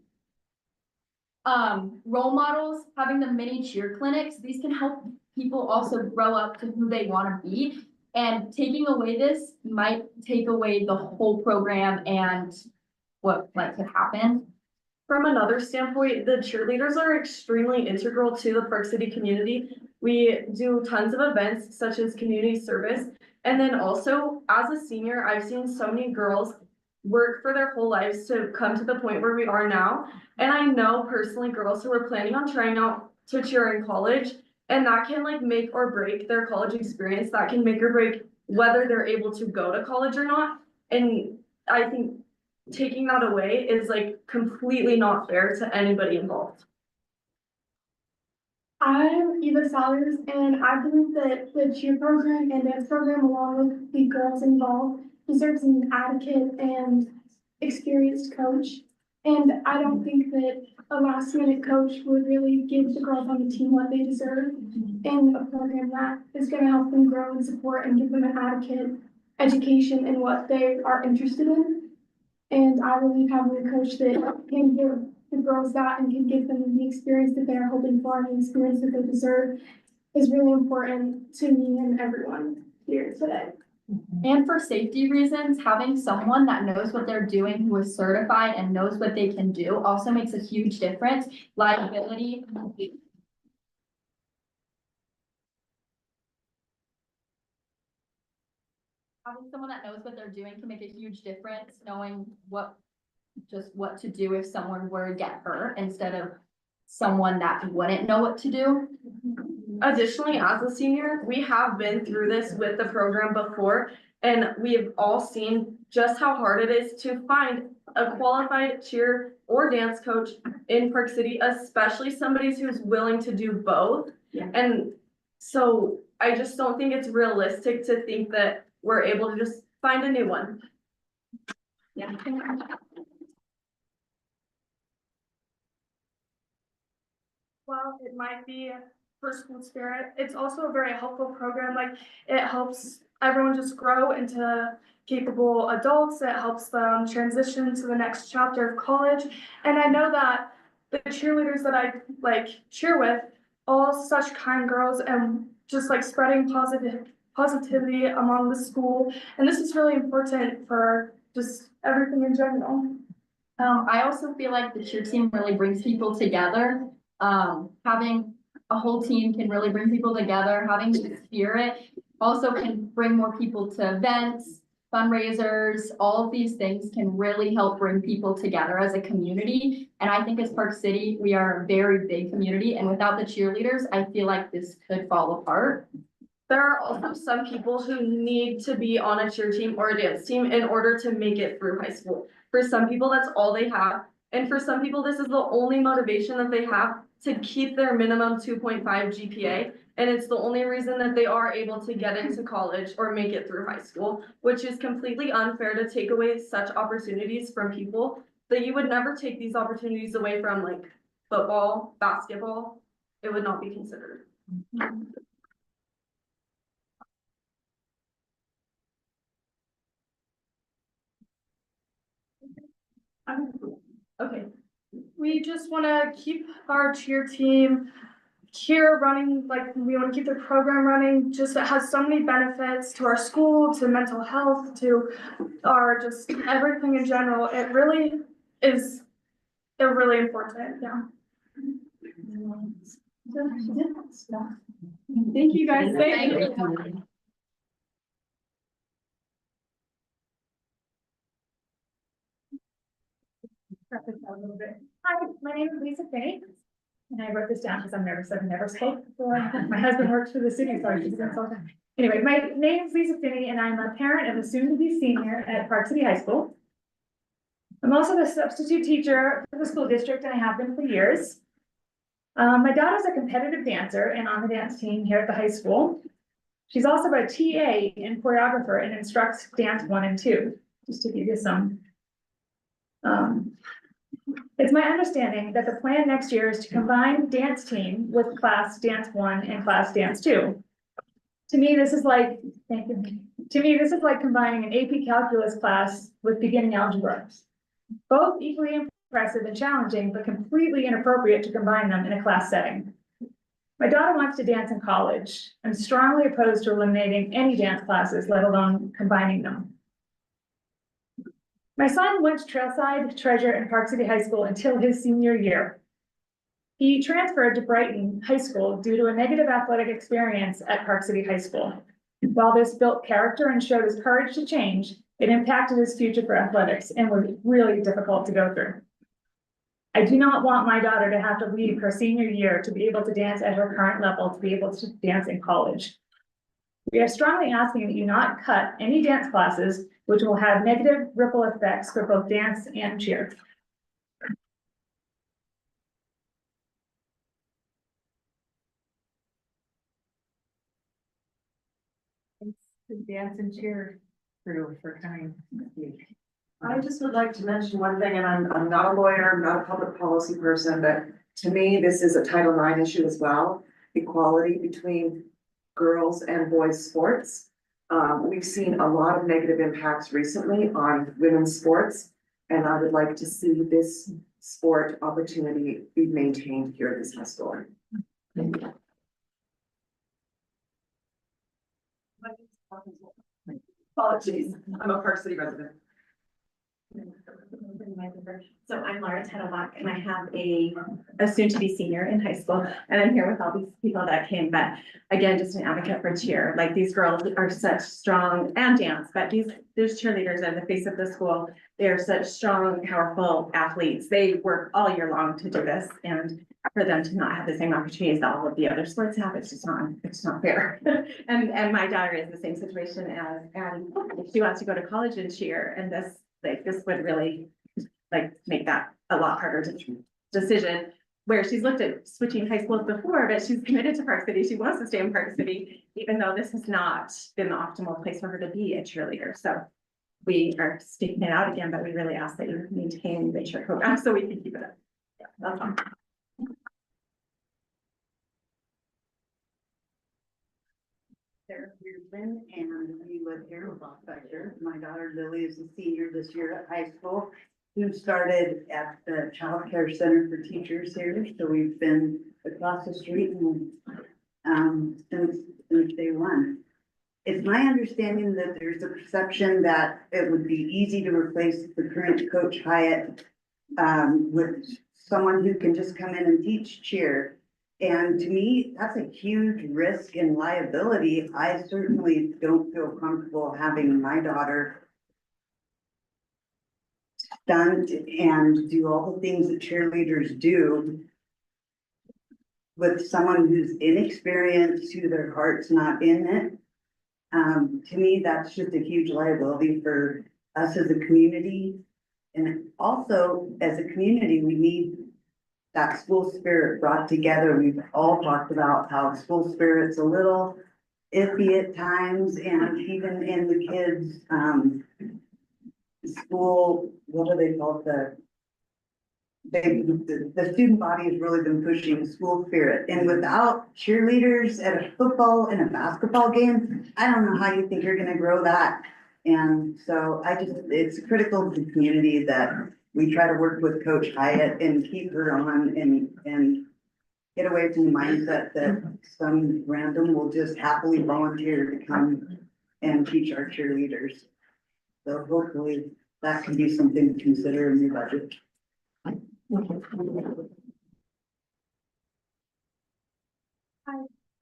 Role models, having the mini cheer clinics, these can help people also grow up to who they want to be. And taking away this might take away the whole program and what could happen. From another standpoint, the cheerleaders are extremely integral to the Park City community. We do tons of events such as community service. And then also, as a senior, I've seen so many girls work for their whole lives to come to the point where we are now. And I know personally girls who are planning on trying out to cheer in college, and that can like make or break their college experience. That can make or break whether they're able to go to college or not. And I think taking that away is like completely not fair to anybody involved. I'm Eva Sellers, and I believe that the cheer program and dance program, along with the girls involved, deserves an adequate and experienced coach. And I don't think that a last minute coach would really give the girls on the team what they deserve in a program that is going to help them grow and support and give them an adequate education in what they are interested in. And I believe having a coach that can give the girls that and can give them the experience that they're hoping for and the experience that they deserve is really important to me and everyone here today. And for safety reasons, having someone that knows what they're doing, who is certified and knows what they can do, also makes a huge difference. Liability. Having someone that knows what they're doing can make a huge difference, knowing what to do if someone were to get hurt instead of someone that wouldn't know what to do. Additionally, as a senior, we have been through this with the program before, and we have all seen just how hard it is to find a qualified cheer or dance coach in Park City, especially somebody who's willing to do both. Yeah. And so I just don't think it's realistic to think that we're able to just find a new one. Yeah. While it might be for school spirit, it's also a very helpful program. Like, it helps everyone just grow into capable adults. It helps them transition to the next chapter of college. And I know that the cheerleaders that I cheer with, all such kind girls and just like spreading positivity among the school. And this is really important for just everything in general. I also feel like the cheer team really brings people together. Having a whole team can really bring people together. Having the spirit also can bring more people to events, fundraisers. All of these things can really help bring people together as a community. And I think as Park City, we are a very big community. And without the cheerleaders, I feel like this could fall apart. There are also some people who need to be on a cheer team or a dance team in order to make it through high school. For some people, that's all they have. And for some people, this is the only motivation that they have to keep their minimum 2.5 GPA. And it's the only reason that they are able to get into college or make it through high school, which is completely unfair to take away such opportunities from people that you would never take these opportunities away from, like football, basketball. It would not be considered. Okay. We just want to keep our cheer team here running, like we want to keep the program running. Just it has so many benefits to our school, to mental health, to our just everything in general. It really is really important. Yeah. Thank you guys. Thank you. back this up a little bit. Hi, my name is Lisa Finney. And I wrote this down because I'm nervous. I've never spoke before. My husband works for the city, so I should consult him. Anyway, my name is Lisa Finney and I'm a parent of a soon-to-be senior at Park City High School. I'm also the substitute teacher for the school district and I have been for years. My daughter's a competitive dancer and on the dance team here at the high school. She's also a TA and choreographer and instructs dance 1 and 2, just to give you some. It's my understanding that the plan next year is to combine dance team with class dance 1 and class dance 2. To me, this is like, thank you. To me, this is like combining an AP calculus class with beginning algebra. Both equally impressive and challenging, but completely inappropriate to combine them in a class setting. My daughter wants to dance in college. I'm strongly opposed to eliminating any dance classes, let alone combining them. My son went to Trailside, Treasure, and Park City High School until his senior year. He transferred to Brighton High School due to a negative athletic experience at Park City High School. While this built character and showed his courage to change, it impacted his future for athletics and was really difficult to go through. I do not want my daughter to have to leave her senior year to be able to dance at her current level, to be able to dance in college. We are strongly asking that you not cut any dance classes, which will have negative ripple effects for both dance and cheer. The dance and cheer crew for coming this week. I just would like to mention one thing, and I'm not a lawyer, I'm not a public policy person, but to me, this is a Title IX issue as well. Equality between girls and boys sports. We've seen a lot of negative impacts recently on women's sports, and I would like to see this sport opportunity be maintained here at this high school. Apologies, I'm a Park City resident. So I'm Laura Tettelbach and I have a soon-to-be senior in high school and I'm here with all these people that came, but again, just an advocate for cheer. Like these girls are such strong and dance, but there's cheerleaders are the face of the school. They are such strong, powerful athletes. They work all year long to do this and for them to not have the same opportunities that all of the other sports have, it's not fair. And my daughter is the same situation as Addie. She wants to go to college and cheer and this would really make that a lot harder decision where she's looked at switching high schools before, but she's committed to Park City. She wants to stay in Park City, even though this has not been the optimal place for her to be a cheerleader. So we are sticking it out again, but we really ask that you maintain the cheer program so we can keep it up. Yeah, that's all. Sarah Pearson, and we live here with Buckfechter. My daughter Lily is a senior this year at high school, who started at the Child Care Center for Teachers here. So we've been across the street and since day one. It's my understanding that there's a perception that it would be easy to replace the current Coach Hyatt with someone who can just come in and teach cheer. And to me, that's a huge risk and liability. I certainly don't feel comfortable having my daughter stunt and do all the things that cheerleaders do with someone who's inexperienced, who their heart's not in it. To me, that's just a huge liability for us as a community. And also, as a community, we need that school spirit brought together. We've all talked about how school spirit's a little iffy at times, and even in the kids' school, what do they call it? The student body has really been pushing school spirit, and without cheerleaders at a football and a basketball game, I don't know how you think you're gonna grow that. And so it's critical to the community that we try to work with Coach Hyatt and keep her on and get away from the mindset that some random will just happily volunteer to come and teach our cheerleaders. So hopefully that can be something to consider in your budget. Hi,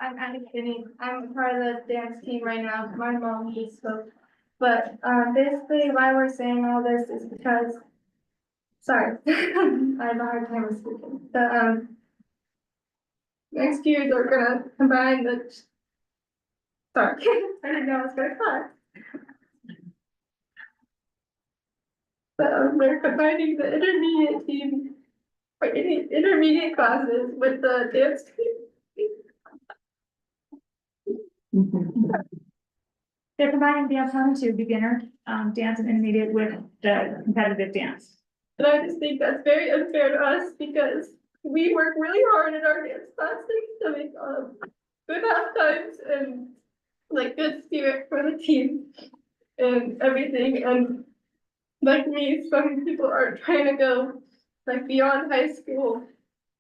I'm Annie Kinney. I'm part of the dance team right now. My mom just spoke. But basically why we're saying all this is because sorry, I have a hard time with speaking. Next year they're gonna combine the, sorry, I didn't know I was gonna cry. They're combining the intermediate team, or intermediate classes with the dance team. They're combining dance on to beginner, dance and intermediate with the competitive dance. And I just think that's very unfair to us because we work really hard in our dance classes to make good half times and like good spirit for the team and everything. And like me, some people are trying to go like beyond high school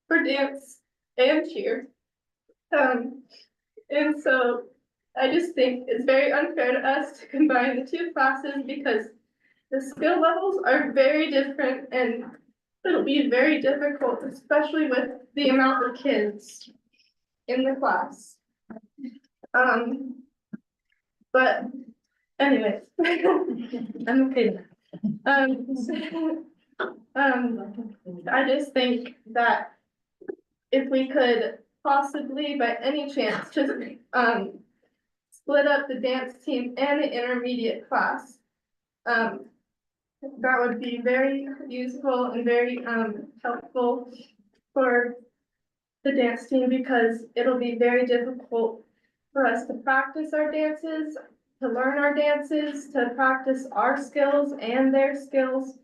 for dance and cheer. And so I just think it's very unfair to us to combine the two classes because the skill levels are very different and it'll be very difficult, especially with the amount of kids in the class. But anyways, I'm okay. I just think that if we could possibly, by any chance, just split up the dance team and the intermediate class. That would be very useful and very helpful for the dance team because it'll be very difficult for us to practice our dances, to learn our dances, to practice our skills and their skills.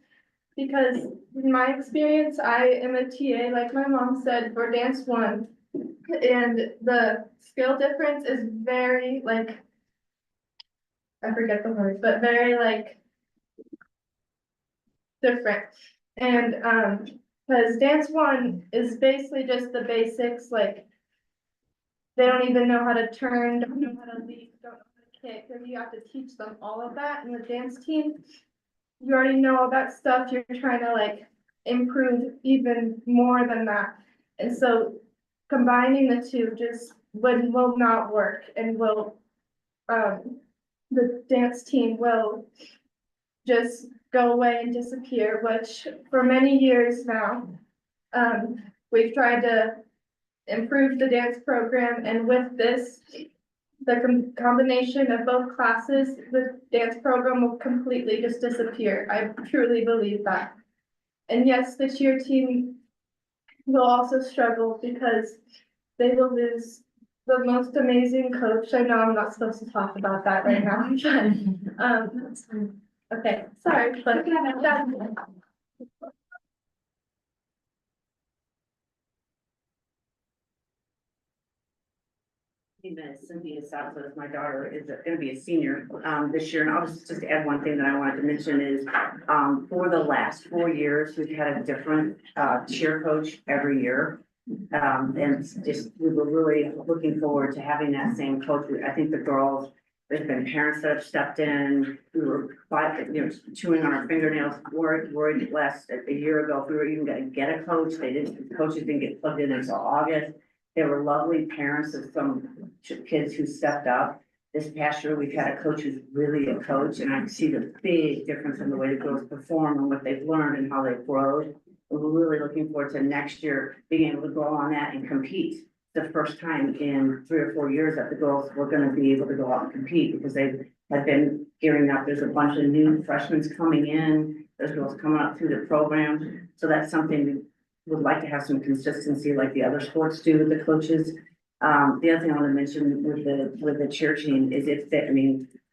Because in my experience, I am a TA, like my mom said, for dance one. And the skill difference is very like, I forget the word, but very like different. And because dance one is basically just the basics, like they don't even know how to turn, don't know how to leap, don't know how to kick, and you have to teach them all of that in the dance team. You already know all that stuff, you're trying to like improve even more than that. And so combining the two just will not work and will, the dance team will just go away and disappear, which for many years now, we've tried to improve the dance program, and with this, the combination of both classes, the dance program will completely just disappear. I truly believe that. And yes, the cheer team will also struggle because they will lose the most amazing coach. I know I'm not supposed to talk about that right now, but, okay, sorry, but that's Cynthia Southwood, my daughter is gonna be a senior this year, and I'll just add one thing that I wanted to mention is for the last 4 years, we've had a different cheer coach every year. And just we were really looking forward to having that same coach. I think the girls, there's been parents that have stepped in. We were chewing on our fingernails, worried last a year ago if we were even gonna get a coach. The coaches didn't get plugged in until August. There were lovely parents of some kids who stepped up. This past year, we've had a coach who's really a coach, and I see the big difference in the way the girls perform and what they've learned and how they've grown. And we're really looking forward to next year being able to go on that and compete. The first time in 3 or 4 years that the girls were gonna be able to go out and compete because they have been gearing up. There's a bunch of new freshmen coming in. There's girls coming up through the program. So that's something we would like to have some consistency like the other sports do with the coaches. The other thing I want to mention with the cheer team is if they,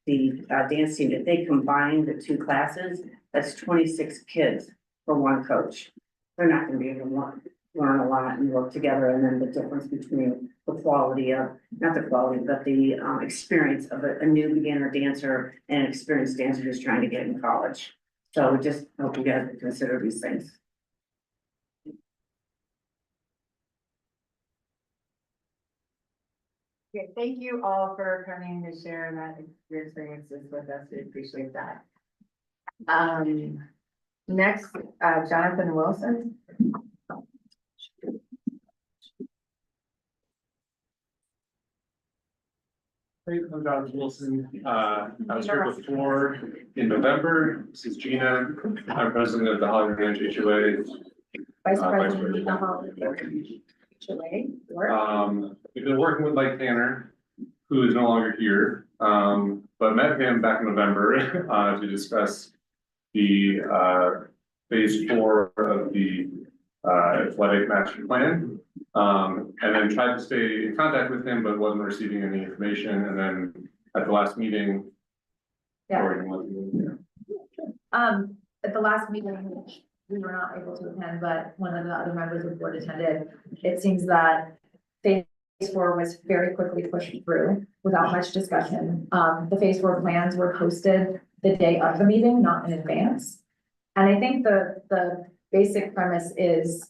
the dance team, if they combine the two classes, that's 26 kids for one coach. They're not gonna be able to learn a lot and work together, and then the difference between the quality of, not the quality, but the experience of a new beginner dancer and an experienced dancer just trying to get in college. So we just hope you guys consider these things. Okay, thank you all for coming to share your experiences with us. We appreciate that. Next, Jonathan Wilson. Hey, I'm John Wilson. I was here before in November. This is Gina. I'm president of the Hollywood Ranch HOA. Vice Vice President of the President. HOA, work. We've been working with Mike Tanner, who is no longer here. But met him back in November, to discuss the, phase 4 of the, athletic master plan. And then tried to stay in contact with him, but wasn't receiving any information. And then at the last meeting. Yeah. Or, At the last meeting, which we were not able to attend, but one of the other members of the board attended. It seems that phase 4 was very quickly pushed through without much discussion. The phase 4 plans were posted the day of the meeting, not in advance. And I think the basic premise is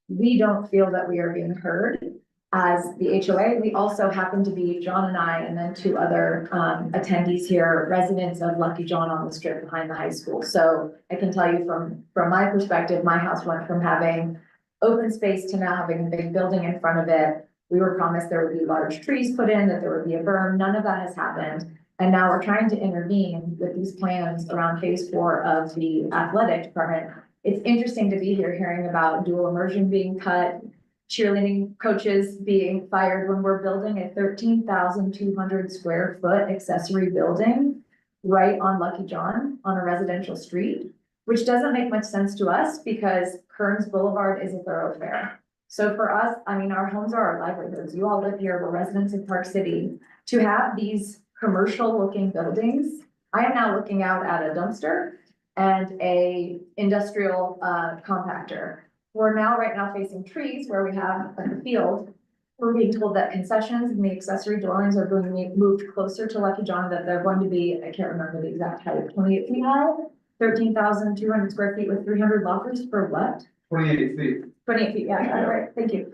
we don't feel that we are being heard as the HOA. We also happen to be, John and I, and then 2 other attendees here, residents of Lucky John on the strip behind the high school. So I can tell you from my perspective, my house went from having open space to now having a big building in front of it. We were promised there would be large trees put in, that there would be a berm. None of that has happened. And now we're trying to intervene with these plans around phase 4 of the athletic department. It's interesting to be here hearing about dual immersion being cut, cheerleading coaches being fired when we're building a 13,200 square foot accessory building right on Lucky John on a residential street, which doesn't make much sense to us because Kearns Boulevard is a thoroughfare. So for us, I mean, our homes are our livelihoods. You all live here, we're residents of Park City. To have these commercial looking buildings, I am now looking out at a dumpster and a industrial compactor. We're now right now facing trees where we have a field. We're being told that concessions and the accessory dwellings are going to be moved closer to Lucky John, that they're going to be, I can't remember the exact height, 28 feet high, 13,200 square feet with 300 lockers for what? 28 feet. 28 feet, yeah, right, thank you.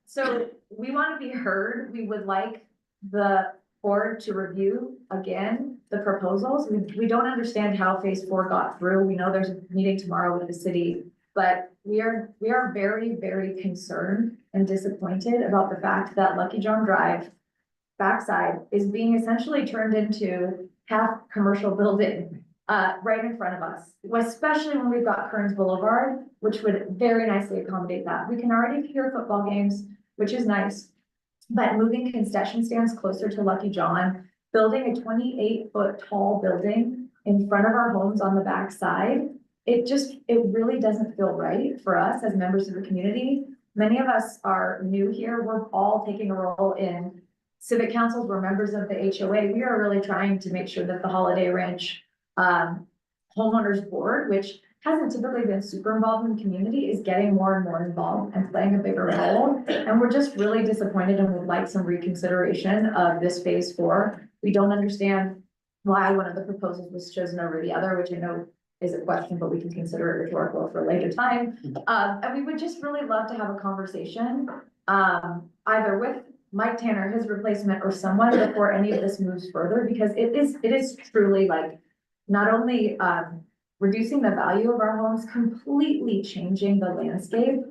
So we want to be heard. We would like the board to review again the proposals. We don't understand how phase 4 got through. We know there's a meeting tomorrow with the city, but we are very, very concerned and disappointed about the fact that Lucky John Drive backside is being essentially turned into half commercial building right in front of us, especially when we've got Kearns Boulevard, which would very nicely accommodate that. We can already hear football games, which is nice. But moving concession stands closer to Lucky John, building a 28-foot tall building in front of our homes on the back side, it really doesn't feel right for us as members of the community. Many of us are new here. We're all taking a role in civic councils. We're members of the HOA. We are really trying to make sure that the Holiday Ranch homeowners board, which hasn't typically been super involved in the community, is getting more and more involved and playing a bigger role. And we're just really disappointed and would like some reconsideration of this phase 4. We don't understand why one of the proposals was chosen over the other, which I know is a question, but we can consider it rhetorical for a later time. And we would just really love to have a conversation, either with Mike Tanner, his replacement, or someone before any of this moves further, because it is truly like not only reducing the value of our homes, completely changing the landscape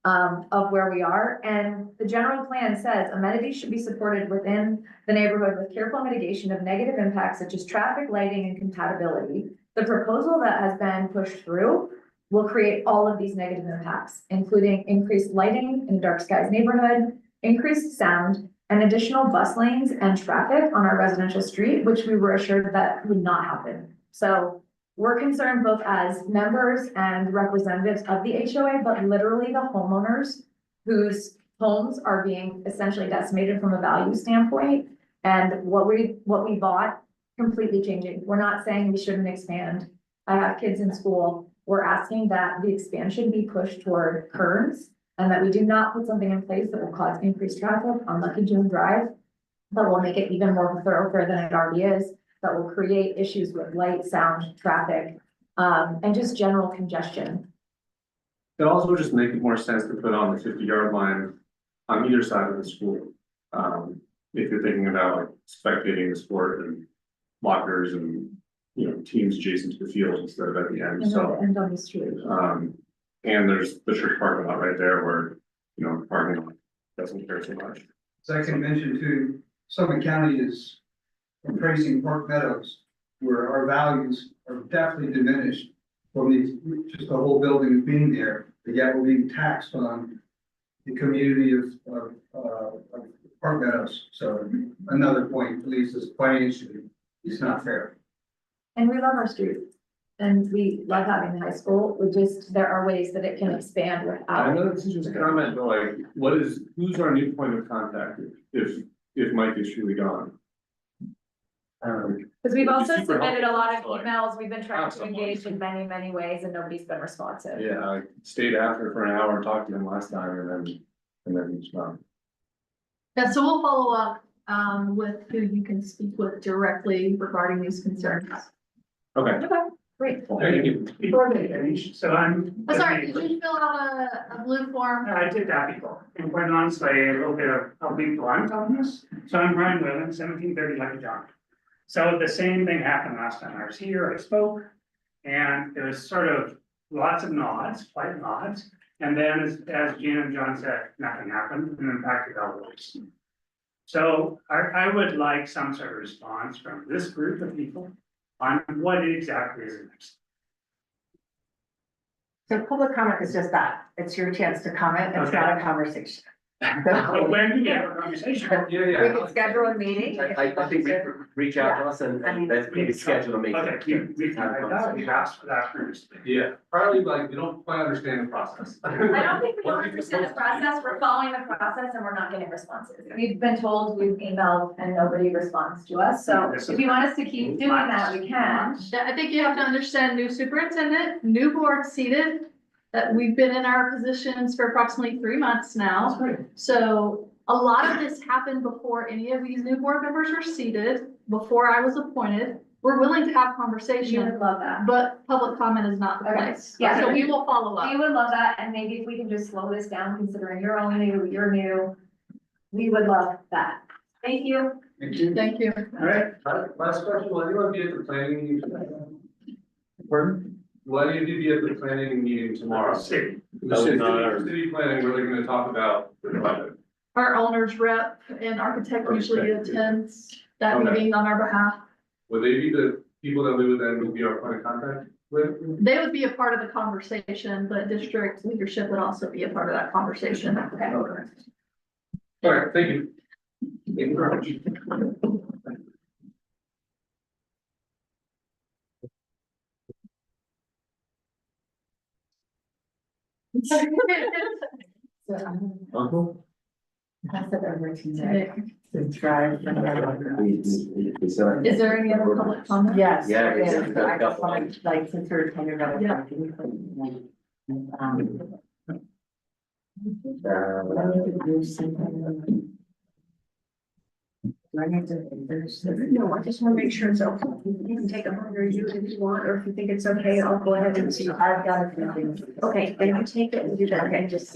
of where we are. And the general plan says amenities should be supported within the neighborhood with careful mitigation of negative impacts such as traffic, lighting, and compatibility. The proposal that has been pushed through will create all of these negative impacts, including increased lighting in dark skies neighborhood, increased sound, and additional bus lanes and traffic on our residential street, which we were assured that would not happen. So we're concerned both as members and representatives of the HOA, but literally the homeowners whose homes are being essentially decimated from a value standpoint. And what we bought completely changing. We're not saying we shouldn't expand. I have kids in school. We're asking that the expansion be pushed toward Kearns and that we do not put something in place that will cause increased traffic on Lucky John Drive, that will make it even more of a thoroughfare than it already is, that will create issues with light, sound, traffic, and just general congestion. It also just makes more sense to put on the 50-yard line on either side of the school. If you're thinking about like spectating the sport and lockers and, you know, teams adjacent to the field instead of at the end, so. And on the street. And there's the church parking lot right there where, you know, parking lot doesn't care so much. So I can mention too, Summit County is appraising Park Meadows, where our values are definitely diminished from these, just the whole building being there, but yet we're being taxed on the community of Park Meadows. So another point, at least as planning issue, it's not fair. And we love our street. And we love having the high school. There are ways that it can expand I without. know this is just a comment, but like, who's our new point of contact if Mike is truly gone? Because we've also Super submitted a lot of helpful. emails, we've been trying Found to someone. engage in many, many ways and nobody's been responsive. Yeah, I stayed after for an hour and talked to him last time and then he's gone. Yeah, so we'll follow up, with who you can speak with directly regarding these concerns. Okay. Great. Thank you. Before they finish, so I'm. Oh, sorry, did you fill out a blue form? I did that before, and quite honestly, a little bit of, I'll be blunt on this. So I'm Brian Whalen, 1730 Lucky John. So the same thing happened last time I was here, I spoke, and it was sort of lots of nods, quiet nods. And then as Gina and John said, nothing happened, and in fact, it got worse. So I would like some sort of response from this group of people on what exactly is next. So public comment is just that. It's your chance to comment. It's not a conversation. So when do we have a conversation? Yeah, We could schedule a meeting. I think we reach out to us and let's maybe schedule a meeting. Okay, I thought we've asked for that first. Yeah, probably like, we don't quite understand the process. I don't think we don't understand the process, we're following the process and we're not getting responses. We've been told, we've emailed and nobody responds to us, so if you want us to keep doing that, we can. Yeah, I think you have to understand new superintendent, new board seated, that we've been in our positions for approximately 3 months now. So a lot of this happened before any of these new board members were seated, before I was appointed. We're willing to have You conversation, would love that. but public comment is not the Okay. place. Yeah. So we will follow up. We would love that, and maybe if we can just slow this down, considering you're all new, you're new. We would love that. Thank you. Thank you. All right, last question, will anyone be at the planning meeting? Pardon? Will any of you be at the planning meeting tomorrow? City. The city planning, where they're gonna talk about the project. Our owner's rep and architect usually attends that Okay. meeting on our behalf. Would they be the people that we would then be our point of contact with? They would be a part of the conversation, but district leadership would also be a part of that conversation. Okay. All right, thank you. Thank you very much. Uncle? Pass it over to Is Nick to try. there any other public comment? Yes. Yeah, there is. we've got a I just couple. wanted, like, since we're talking about. Yeah. I need to do something. I need to, no, I just wanna make sure it's okay. You can take a hundred review if you want, or if you think it's okay, I'll go ahead and see. I've got a few things. Okay, then you take it and do that, okay, just.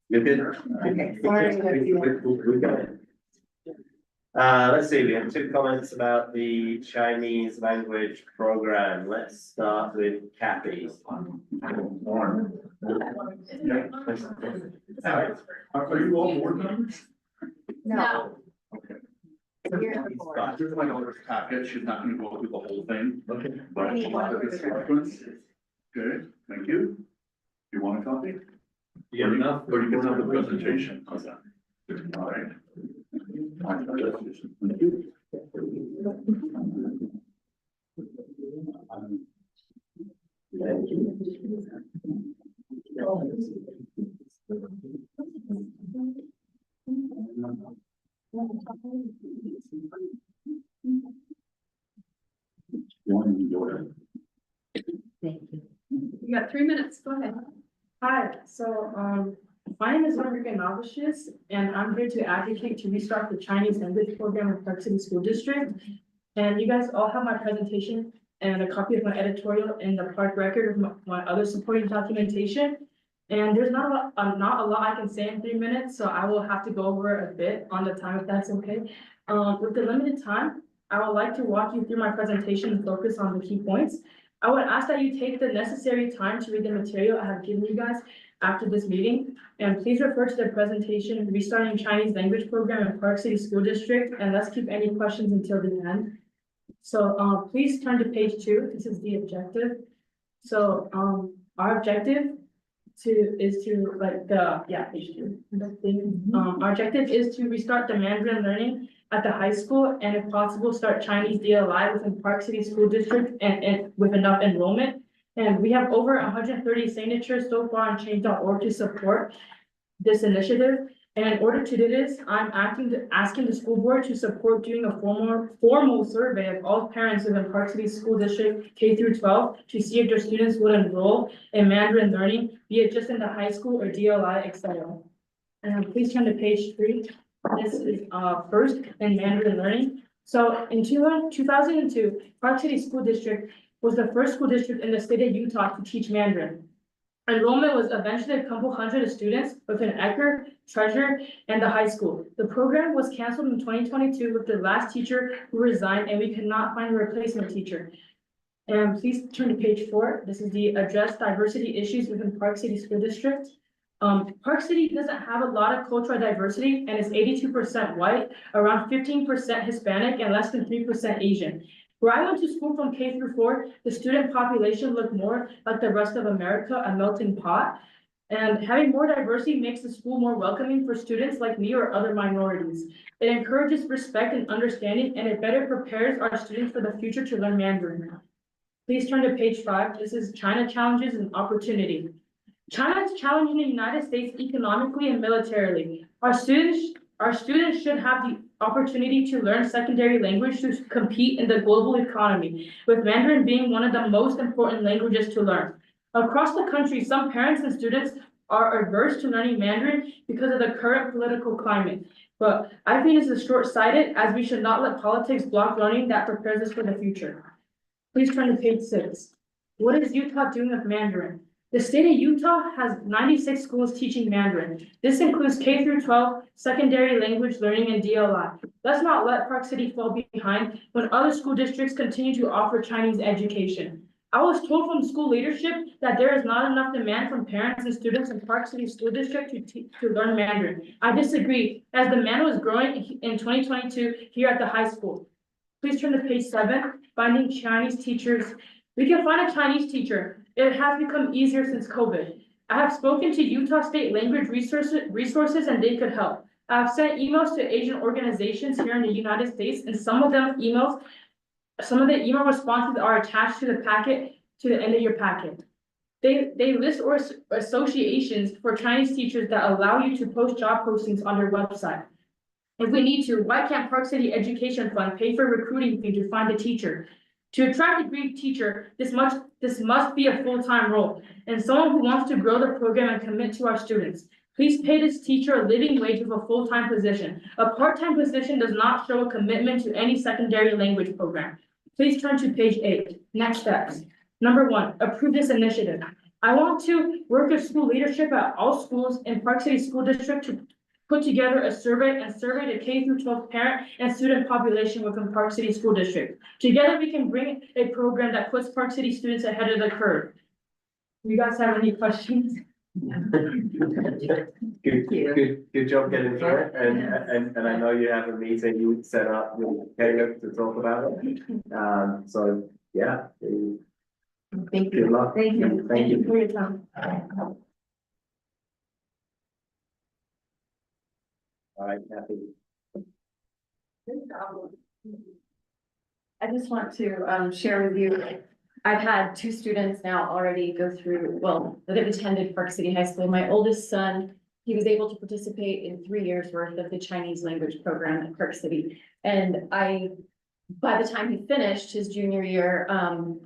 You're good? Okay, sorry. We got it. Let's see, we have 2 comments about the Chinese language program. Let's start with Kathy. Are you all board members? No. Here's my daughter's packet, she's not gonna go through the whole thing. Okay. But a lot of this reference. Okay, thank you. You want a copy? You have enough? Or you can have the presentation. How's that? All right. Thank you. You got 3 minutes, go ahead. Hi, so, my name is Enrique Navashes, and I'm here to advocate to restart the Chinese language program in Park City School District. And you guys all have my presentation and a copy of my editorial in the park record of my other supporting documentation. And there's not a lot I can say in 3 minutes, so I will have to go over a bit on the time if that's okay. With the limited time, I would like to walk you through my presentation and focus on the key points. I would ask that you take the necessary time to read the material I have given you guys after this meeting. And please refer to the presentation, Restarting Chinese Language Program in Park City School District, and let's keep any questions until the end. So, please turn to page 2. This is the objective. So, our objective is to page 2. Our objective is to restart the Mandarin learning at the high school, and if possible, start Chinese DLI within Park City School District and with enough enrollment. And we have over 130 signatures so far on change.org to support this initiative. And in order to do this, I'm asking the school board to support doing a formal survey of all parents within Park City School District K through 12 to see if their students would enroll in Mandarin learning, be it just in the high school or DLI, etc. And please turn to page 3. This is first in Mandarin learning. So in 2002, Park City School District was the first school district in the state of Utah to teach Mandarin. Enrollment was eventually a couple hundred students within Ecker, Treasure, and the high school. The program was canceled in 2022 with the last teacher who resigned, and we could not find a replacement teacher. And please turn to page 4. This is the address diversity issues within Park City School District. Park City doesn't have a lot of cultural diversity and is 82% white, around 15% Hispanic, and less than 3% Asian. Where I went to school from K through 4, the student population looked more like the rest of America, a melting pot. And having more diversity makes the school more welcoming for students like me or other minorities. It encourages respect and understanding, and it better prepares our students for the future to learn Mandarin. Please turn to page 5. This is China challenges and opportunity. China is challenging the United States economically and militarily. Our students should have the opportunity to learn secondary language to compete in the global economy, with Mandarin being one of the most important languages to learn. Across the country, some parents and students are averse to learning Mandarin because of the current political climate. But I think this is short-sighted, as we should not let politics block learning that prepares us for the future. Please turn to page 6. What is Utah doing with Mandarin? The state of Utah has 96 schools teaching Mandarin. This includes K through 12, secondary language learning, and DLI. Let's not let Park City fall behind when other school districts continue to offer Chinese education. I was told from school leadership that there is not enough demand from parents and students in Park City School District to learn Mandarin. I disagree, as demand was growing in 2022 here at the high school. Please turn to page 7, finding Chinese teachers. We can find a Chinese teacher. It has become easier since COVID. I have spoken to Utah State Language Resources and they could help. I have sent emails to Asian organizations here in the United States, and some of the email responses are attached to the packet, to the end of your packet. They list associations for Chinese teachers that allow you to post job postings on their website. If we need to, why can't Park City Education Fund pay for recruiting fee to find a teacher? To attract a Greek teacher, this must be a full-time role, and someone who wants to grow the program and commit to our students. Please pay this teacher a living wage of a full-time position. A part-time position does not show a commitment to any secondary language program. Please turn to page 8. Next steps. Number 1, approve this initiative. I want to work with school leadership at all schools in Park City School District to put together a survey the K through 12 parent and student population within Park City School District. Together, we can bring a program that puts Park City students ahead of the curve. You guys have any questions? Good job getting through it, and I know you have a meeting you set up with Caleb to talk about it. So yeah. Thank you. Good luck. Thank you. Thank you. For your time. All right, happy. I just want to share with you, I've had 2 students now already go through, that have attended Park City High School. My oldest son, he was able to participate in 3 years worth of the Chinese language program at Park City. And by the time he finished his junior year,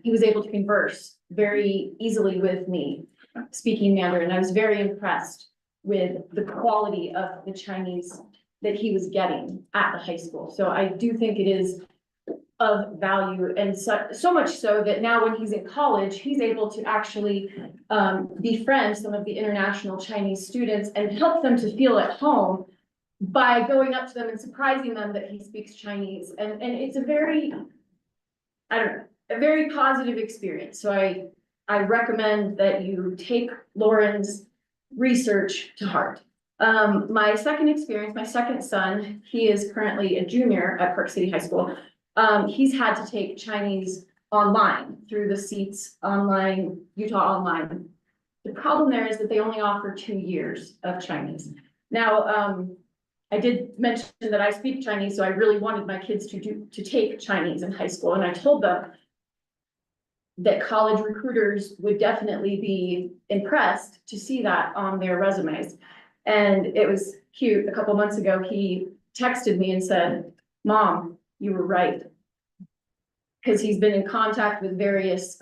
he was able to converse very easily with me, speaking Mandarin. I was very impressed with the quality of the Chinese that he was getting at the high school. So I do think it is of value, and so much so that now when he's in college, he's able to actually befriend some of the international Chinese students and help them to feel at home by going up to them and surprising them that he speaks Chinese. And it's a very, I don't know, a very positive experience. So I recommend that you take Lauren's research to heart. My second experience, my second son, he is currently a junior at Park City High School. He's had to take Chinese online through the SEATS online, Utah Online. The problem there is that they only offer 2 years of Chinese. Now, I did mention that I speak Chinese, so I really wanted my kids to take Chinese in high school, and I told them that college recruiters would definitely be impressed to see that on their resumes. And it was cute, a couple months ago, he texted me and said, "Mom, you were right." Because he's been in contact with various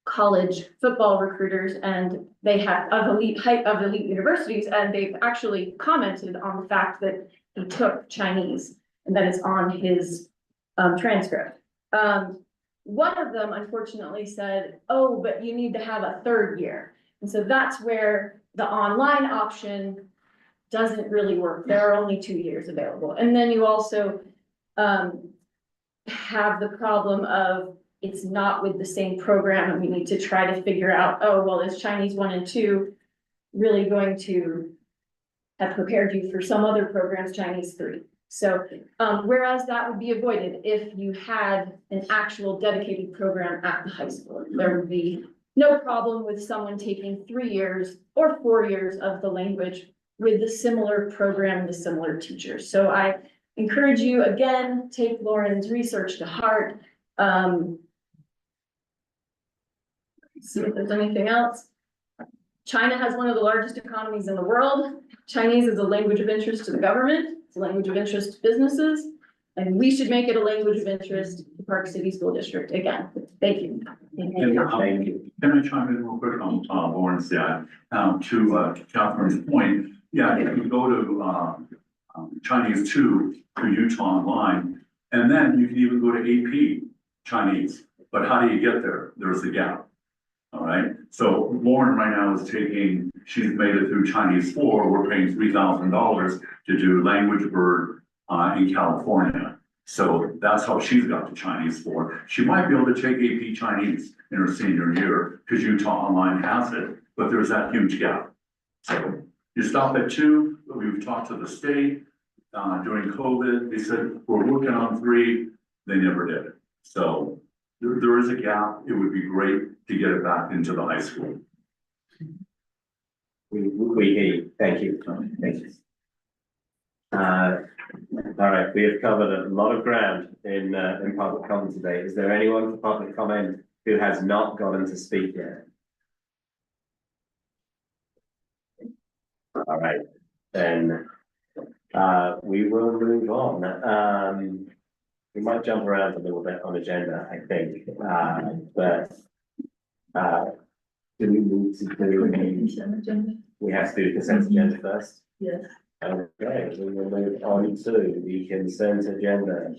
college football recruiters, and they have of elite universities, and they've actually commented on the fact that he took Chinese and that it's on his transcript. One of them unfortunately said, "Oh, but you need to have a 3rd year." And so that's where the online option doesn't really work. There are only 2 years available. And then you also have the problem of it's not with the same program, and we need to try to figure out, oh, well, is Chinese 1 and 2 really going to have prepared you for some other programs, Chinese 3? So, whereas that would be avoided if you had an actual dedicated program at the high school. There would be no problem with someone taking 3 years or 4 years of the language with the similar program, the similar teachers. So I encourage you, again, take Lauren's research to heart. See if there's anything else. China has one of the largest economies in the world. Chinese is a language of interest to the government. It's a language of interest to businesses. And we should make it a language of interest to Park City School District again. Thank you. Can I chime in real quick on Lauren's side? To Catherine's point, yeah, if you go to Chinese 2 through Utah Online, and then you can even go to AP Chinese. But how do you get there? There's a gap. All right, so Lauren right now is she's made it through Chinese 4. We're paying $3,000 to do language bird in California. So that's how she's got to Chinese 4. She might be able to take AP Chinese in her senior year because Utah Online has it, but there's that huge gap. So you stop at 2, we've talked to the state during COVID. They said, we're working on 3. They never did. So there is a gap. It would be great to get it back into the high school. We hear you. Thank you. Thank you. All right, we have covered a lot of ground in public comment today. Is there anyone for public comment who has not gotten to speak yet? All right, then we will move on. We might jump around a little bit on agenda, I think, but do we need to do? We have to do the consent agenda first. Yes. Okay, we will move on to the consent agenda,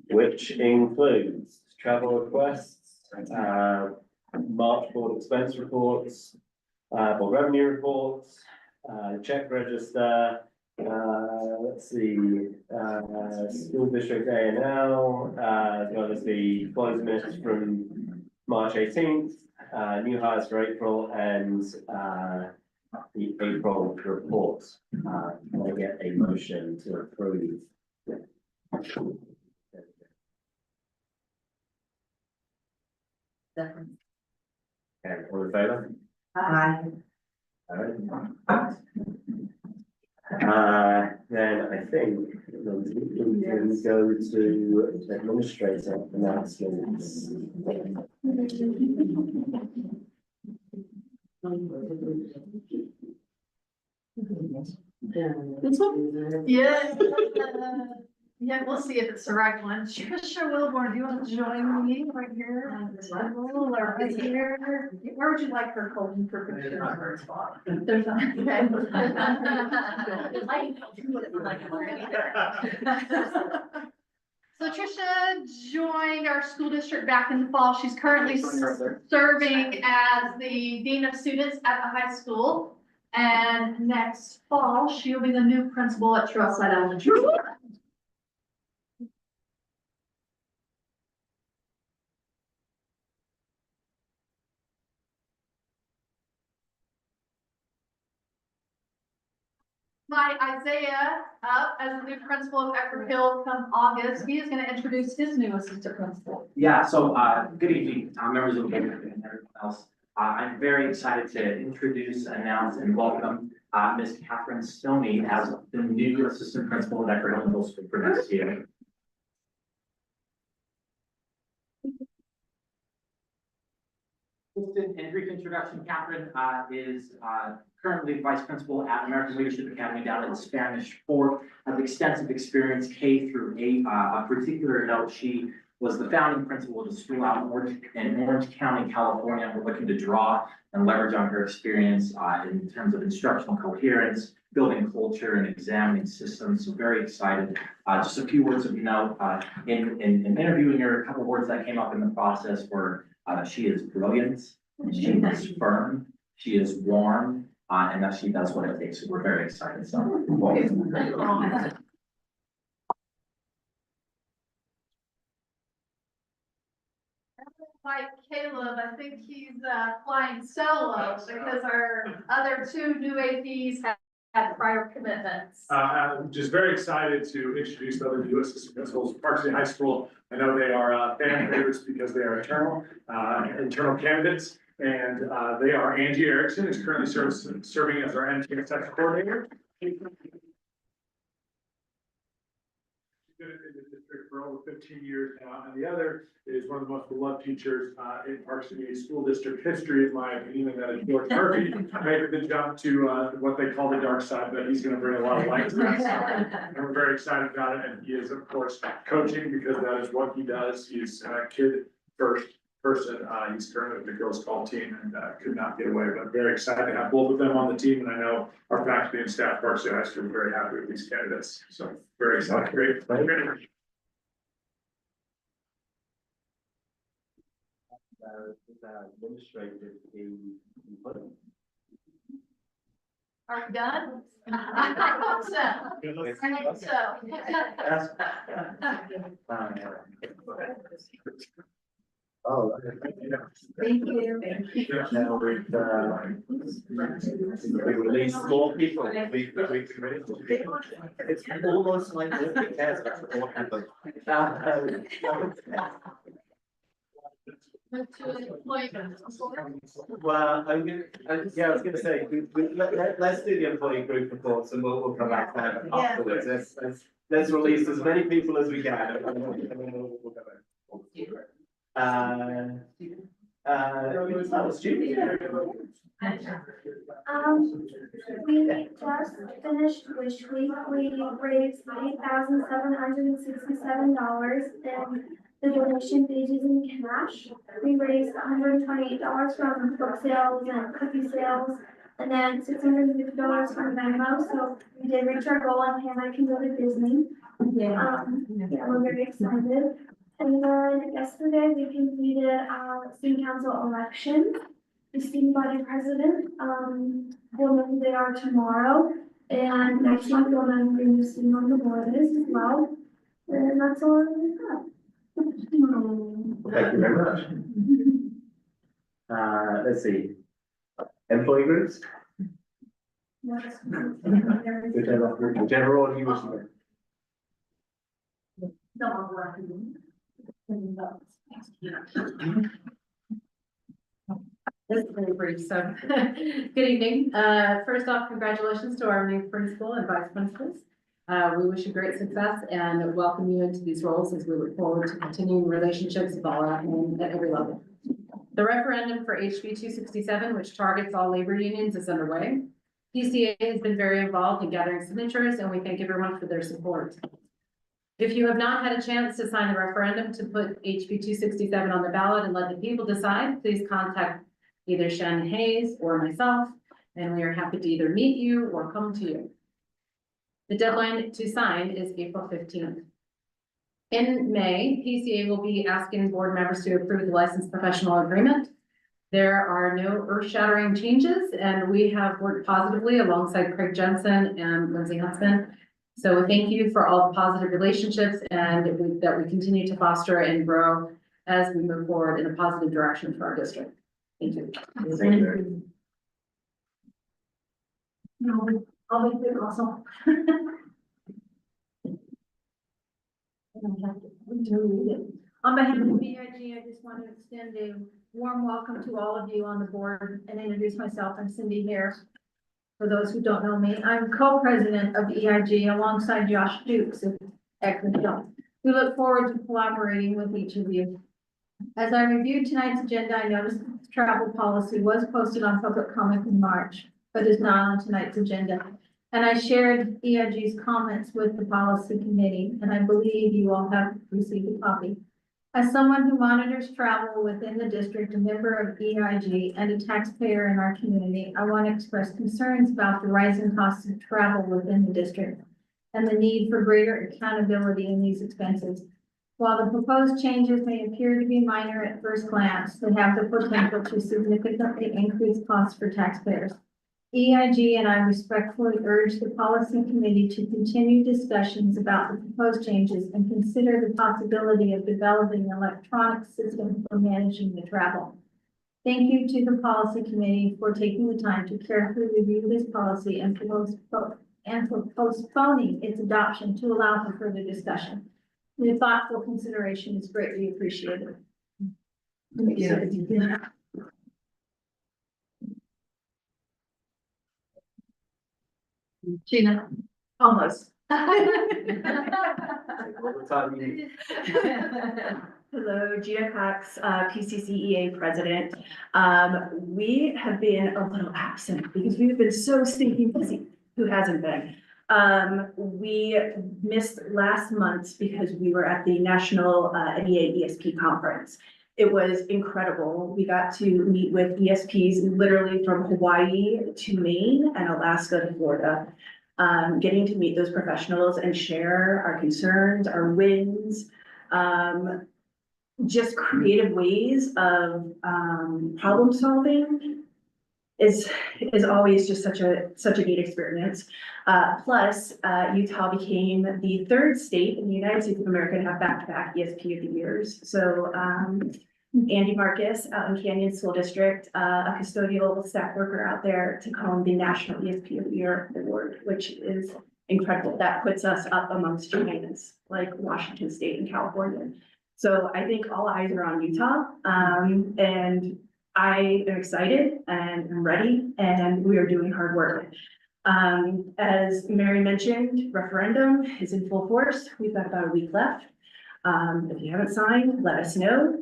which includes travel requests, March board expense reports, board revenue reports, check register, let's see, school district A&L, as well as the closed minutes from March 18th, new hires for April, and the April reports. Can I get a motion to approve? Okay, all in favor? Aye. All right. Then I think we can go to administrator announcements. This one? Yeah. Yeah, we'll see if it's the right one. Trisha Wilborn, do you want to join me right here? Or right here? Where would you like her holding for picture on her spot? There's So Trisha joined our school district back in the fall. She's currently serving as the Dean of Students at the high school. And next fall, she'll be the new principal at Trailside Elementary. my Isaiah up as the new principal of Eckerd Hill come August. He is going to introduce his new assistant principal. Yeah, so, good evening, members of the board and everyone else. I'm very excited to introduce, announce, and welcome, Ms. Catherine Stoney as the new assistant principal at Eckerd Hill Middle School for next year. Just in brief introduction, Catherine, is, currently vice principal at American Leadership Academy down in Spanish Fork, has extensive experience K through 8. A particular note, she was the founding principal of the school out in Orange County, California. We're looking to draw and leverage on her experience in terms of instructional coherence, building culture, and examining systems. So very excited. Just a few words of note, in interviewing her, a couple of words that came up in the process were she is brilliant, she is firm, she is warm, and that she does what it takes. So we're very excited. So welcome. Like Caleb, I think he's flying solo because our other two new APs had prior commitments. I'm just very excited to introduce the other new assistant principals of Park City High School. I know they are fan favorites because they are internal candidates. And they are Angie Erickson, who's currently serving as our MTS tech coordinator. She's been in the district for over 15 years now, and the other is one of the most beloved teachers in Park City School District history, in my opinion, and that is George Murphy. Made the jump to what they call the dark side, but he's going to bring a lot of light to that. So we're very excited about it, and he is, of course, coaching because that is what he does. He's a kid first person. He's currently with the girls' golf team and could not get away, but very excited to have both of them on the team. And I know our faculty and staff, Park City High School, are very happy with these candidates. So very excited. Great. Are we done? I hope so. I hope so. Oh. Thank you. Now we release more people. It's almost like nobody cares about what happened. Well, I was gonna say, let's do the employee group reports and we'll come back to that afterwards. Let's release as many people as we can. And then we'll go back. We just finished Wish Week. We raised $8,767 and the donation pages in cash. We raised $128 from book sales and cookie sales, and then $650 from Venmo. So we did reach our goal, and Hannah can go to Disney. Yeah, we're very excited. And then yesterday we completed our student council election. The student body president, we'll know who they are tomorrow. And next month we'll know who the new student on the board is as well. And that's all we have. Thank you very much. Let's see. Employee groups? Whichever order you wish to go. This is very brief, so good evening. First off, congratulations to our new principal and vice principals. We wish you great success and welcome you into these roles as we look forward to continuing relationships with all admin at every level. The referendum for HB 267, which targets all labor unions, is underway. PCA has been very involved in gathering signatures, and we thank everyone for their support. If you have not had a chance to sign the referendum to put HB 267 on the ballot and let the people decide, please contact either Shannon Hayes or myself, and we are happy to either meet you or come to you. The deadline to sign is April 15th. In May, PCA will be asking board members to approve the licensed professional agreement. There are no earth-shattering changes, and we have worked positively alongside Craig Jensen and Lindsay Huntsman. So thank you for all the positive relationships and that we continue to foster and grow as we move forward in a positive direction for our district. Thank you. Thank you. I'll make it also. On behalf of BIG, I just want to extend a warm welcome to all of you on the board and introduce myself. I'm Cindy here. For those who don't know me, I'm co-president of EIG alongside Josh Dukes of Eckman. We look forward to collaborating with each of you. As I reviewed tonight's agenda, I noticed that the travel policy was posted on public comment in March, but is not on tonight's agenda. And I shared EIG's comments with the policy committee, and I believe you all have received a copy. As someone who monitors travel within the district, a member of EIG, and a taxpayer in our community, I want to express concerns about the rising costs of travel within the district and the need for greater accountability in these expenses. While the proposed changes may appear to be minor at first glance, they have the potential to significantly increase costs for taxpayers. EIG and I respectfully urge the policy committee to continue discussions about the proposed changes and consider the possibility of developing an electronic system for managing the travel. Thank you to the policy committee for taking the time to carefully review this policy and for postponing its adoption to allow for further discussion. The thoughtful consideration is greatly appreciated. Gina. Almost. All the time you need. Hello, Gina Cox, PCCEA president. We have been a little absent because we've been so stinking busy. Who hasn't been? We missed last month because we were at the National NEA ESP conference. It was incredible. We got to meet with ESPs literally from Hawaii to Maine and Alaska to Florida. Getting to meet those professionals and share our concerns, our wins, just creative ways of problem solving is always just such a neat experience. Plus, Utah became the third state in the United States of America to have back-to-back ESP of the years. So Andy Marcus out in Canyon School District, a custodial staff worker out there, took home the National ESP of the Year award, which is incredible. That puts us up amongst giants like Washington State and California. So I think all eyes are on Utah, and I am excited and I'm ready, and we are doing hard work. As Mary mentioned, referendum is in full force. We've got about a week left. If you haven't signed, let us know.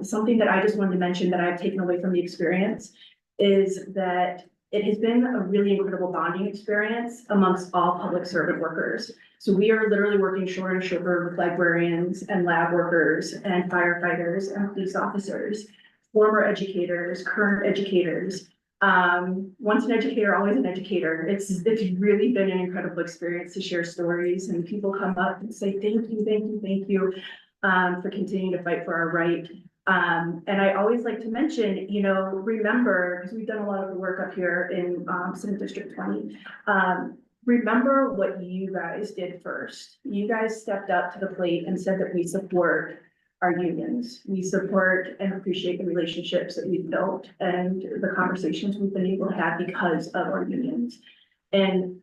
Something that I just wanted to mention that I've taken away from the experience is that it has been a really incredible bonding experience amongst all public servant workers. So we are literally working shoulder to shoulder with librarians and lab workers and firefighters and police officers, former educators, current educators. Once an educator, always an educator. It's really been an incredible experience to share stories, and people come up and say, thank you, for continuing to fight for our right. And I always like to mention, remember, because we've done a lot of the work up here in Senate District 20. Remember what you guys did first. You guys stepped up to the plate and said that we support our unions. We support and appreciate the relationships that we've built and the conversations we've been able to have because of our unions. And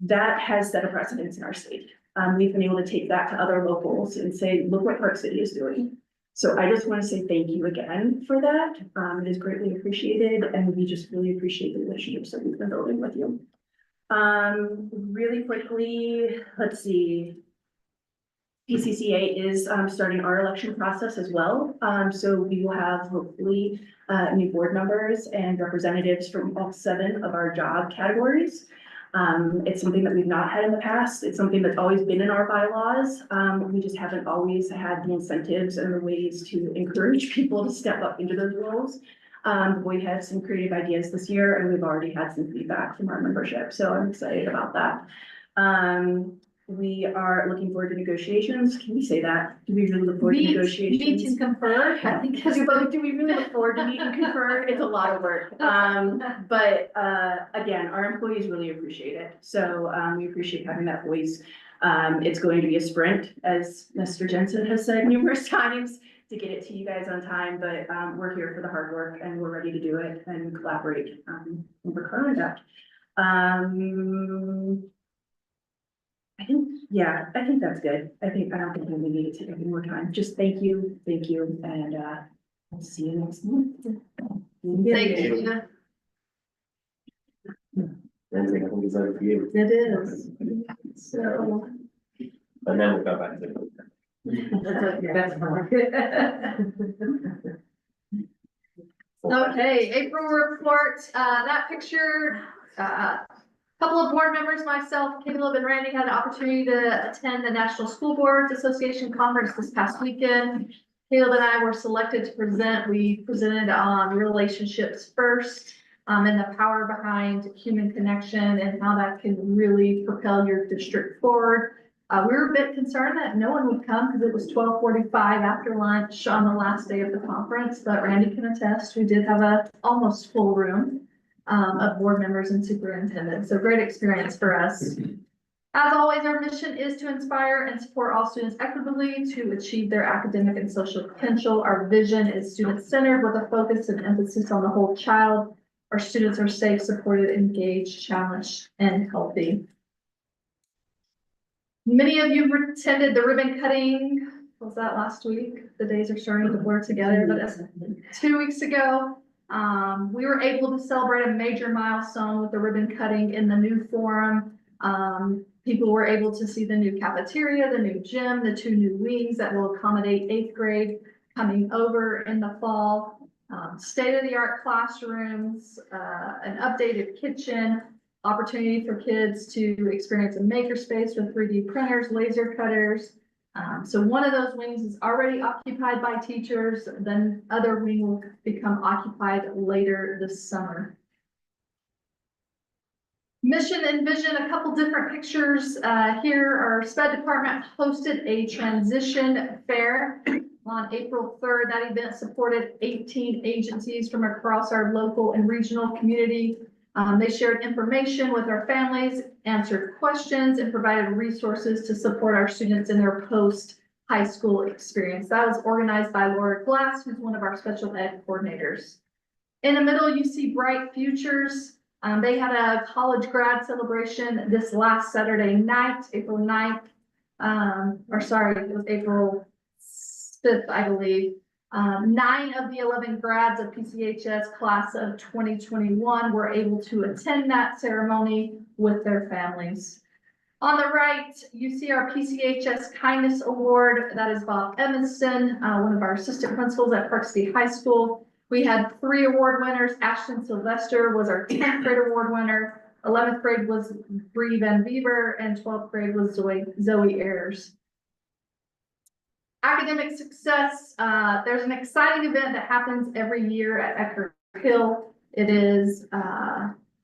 that has set a precedence in our state. We've been able to take that to other locals and say, look what Park City is doing. So I just want to say thank you again for that. It is greatly appreciated, and we just really appreciate the relationships that we've been building with you. Really quickly, let's see. PCCA is starting our election process as well. So we will have hopefully new board members and representatives from all 7 of our job categories. It's something that we've not had in the past. It's something that's always been in our bylaws. We just haven't always had the incentives and the ways to encourage people to step up into those roles. We had some creative ideas this year, and we've already had some feedback from our membership. So I'm excited about that. We are looking forward to negotiations. Can we say that? Do we really look forward to negotiations? Meet and confer. I think Do we really look forward to meet and confer? It's a lot of work. But again, our employees really appreciate it. So we appreciate having that voice. It's going to be a sprint, as Mr. Jensen has said numerous times, to get it to you guys on time. But we're here for the hard work, and we're ready to do it and collaborate and work hard on that. I think that's good. I don't think we need to take any more time. Just thank you, and, I'll see you next month. Thank you. Anything I think is over for you, It is. So. and then we'll go back to. Okay, April report, that picture, couple of board members, myself, Caleb and Randy had an opportunity to attend the National School Boards Association Conference this past weekend. Caleb and I were selected to present. We presented on relationships first, and the power behind human connection and how that can really propel your district forward. We were a bit concerned that no one would come because it was 12:45 after lunch on the last day of the conference, but Randy can attest, we did have a almost full room of board members and superintendent. So great experience for us. As always, our mission is to inspire and support all students equitably to achieve their academic and social potential. Our vision is student-centered with a focus and emphasis on the whole child. Our students are safe, supported, engaged, challenged, and healthy. Many of you attended the ribbon cutting. Was that last week? The days are starting to blur together, but that's 2 weeks ago. We were able to celebrate a major milestone with the ribbon cutting in the new forum. People were able to see the new cafeteria, the new gym, the 2 new wings that will accommodate 8th grade coming over in the fall. State-of-the-art classrooms, an updated kitchen, opportunity for kids to experience a makerspace with 3D printers, laser cutters. So one of those wings is already occupied by teachers, then other wing will become occupied later this summer. Mission and vision, a couple different pictures. Here our SPED department hosted a transition fair on April 3rd. That event supported 18 agencies from across our local and regional community. They shared information with our families, answered questions, and provided resources to support our students in their post-high school experience. That was organized by Laura Glass, who's one of our special ed coordinators. In the middle, you see Bright Futures. They had a college grad celebration this last Saturday night, April 9th. It was April 5th, I believe. 9 of the 11 grads of PCHS class of 2021 were able to attend that ceremony with their families. On the right, you see our PCHS Kindness Award. That is Bob Evanston, one of our assistant principals at Park City High School. We had 3 award winners. Ashton Sylvester was our 10th grade award winner. 11th grade was Bree Van Beaver, and 12th grade was Zoe Ayers. Academic success, there's an exciting event that happens every year at Eckerd Hill. It is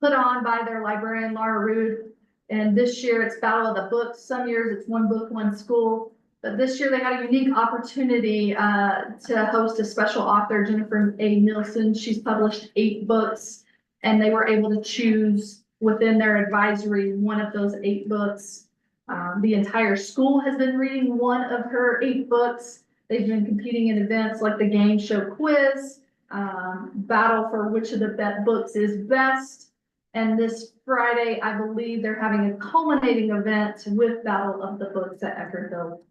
put on by their librarian, Laura Rude. And this year it's Battle of the Books. Some years it's one book, one school. But this year they had a unique opportunity to host a special author, Jennifer A. Nielsen. She's published 8 books, and they were able to choose within their advisory one of those 8 books. The entire school has been reading one of her 8 books. They've been competing in events like the game show quiz, battle for which of the books is best. And this Friday, I believe they're having a culminating event with Battle of the Books at Eckerd Hill.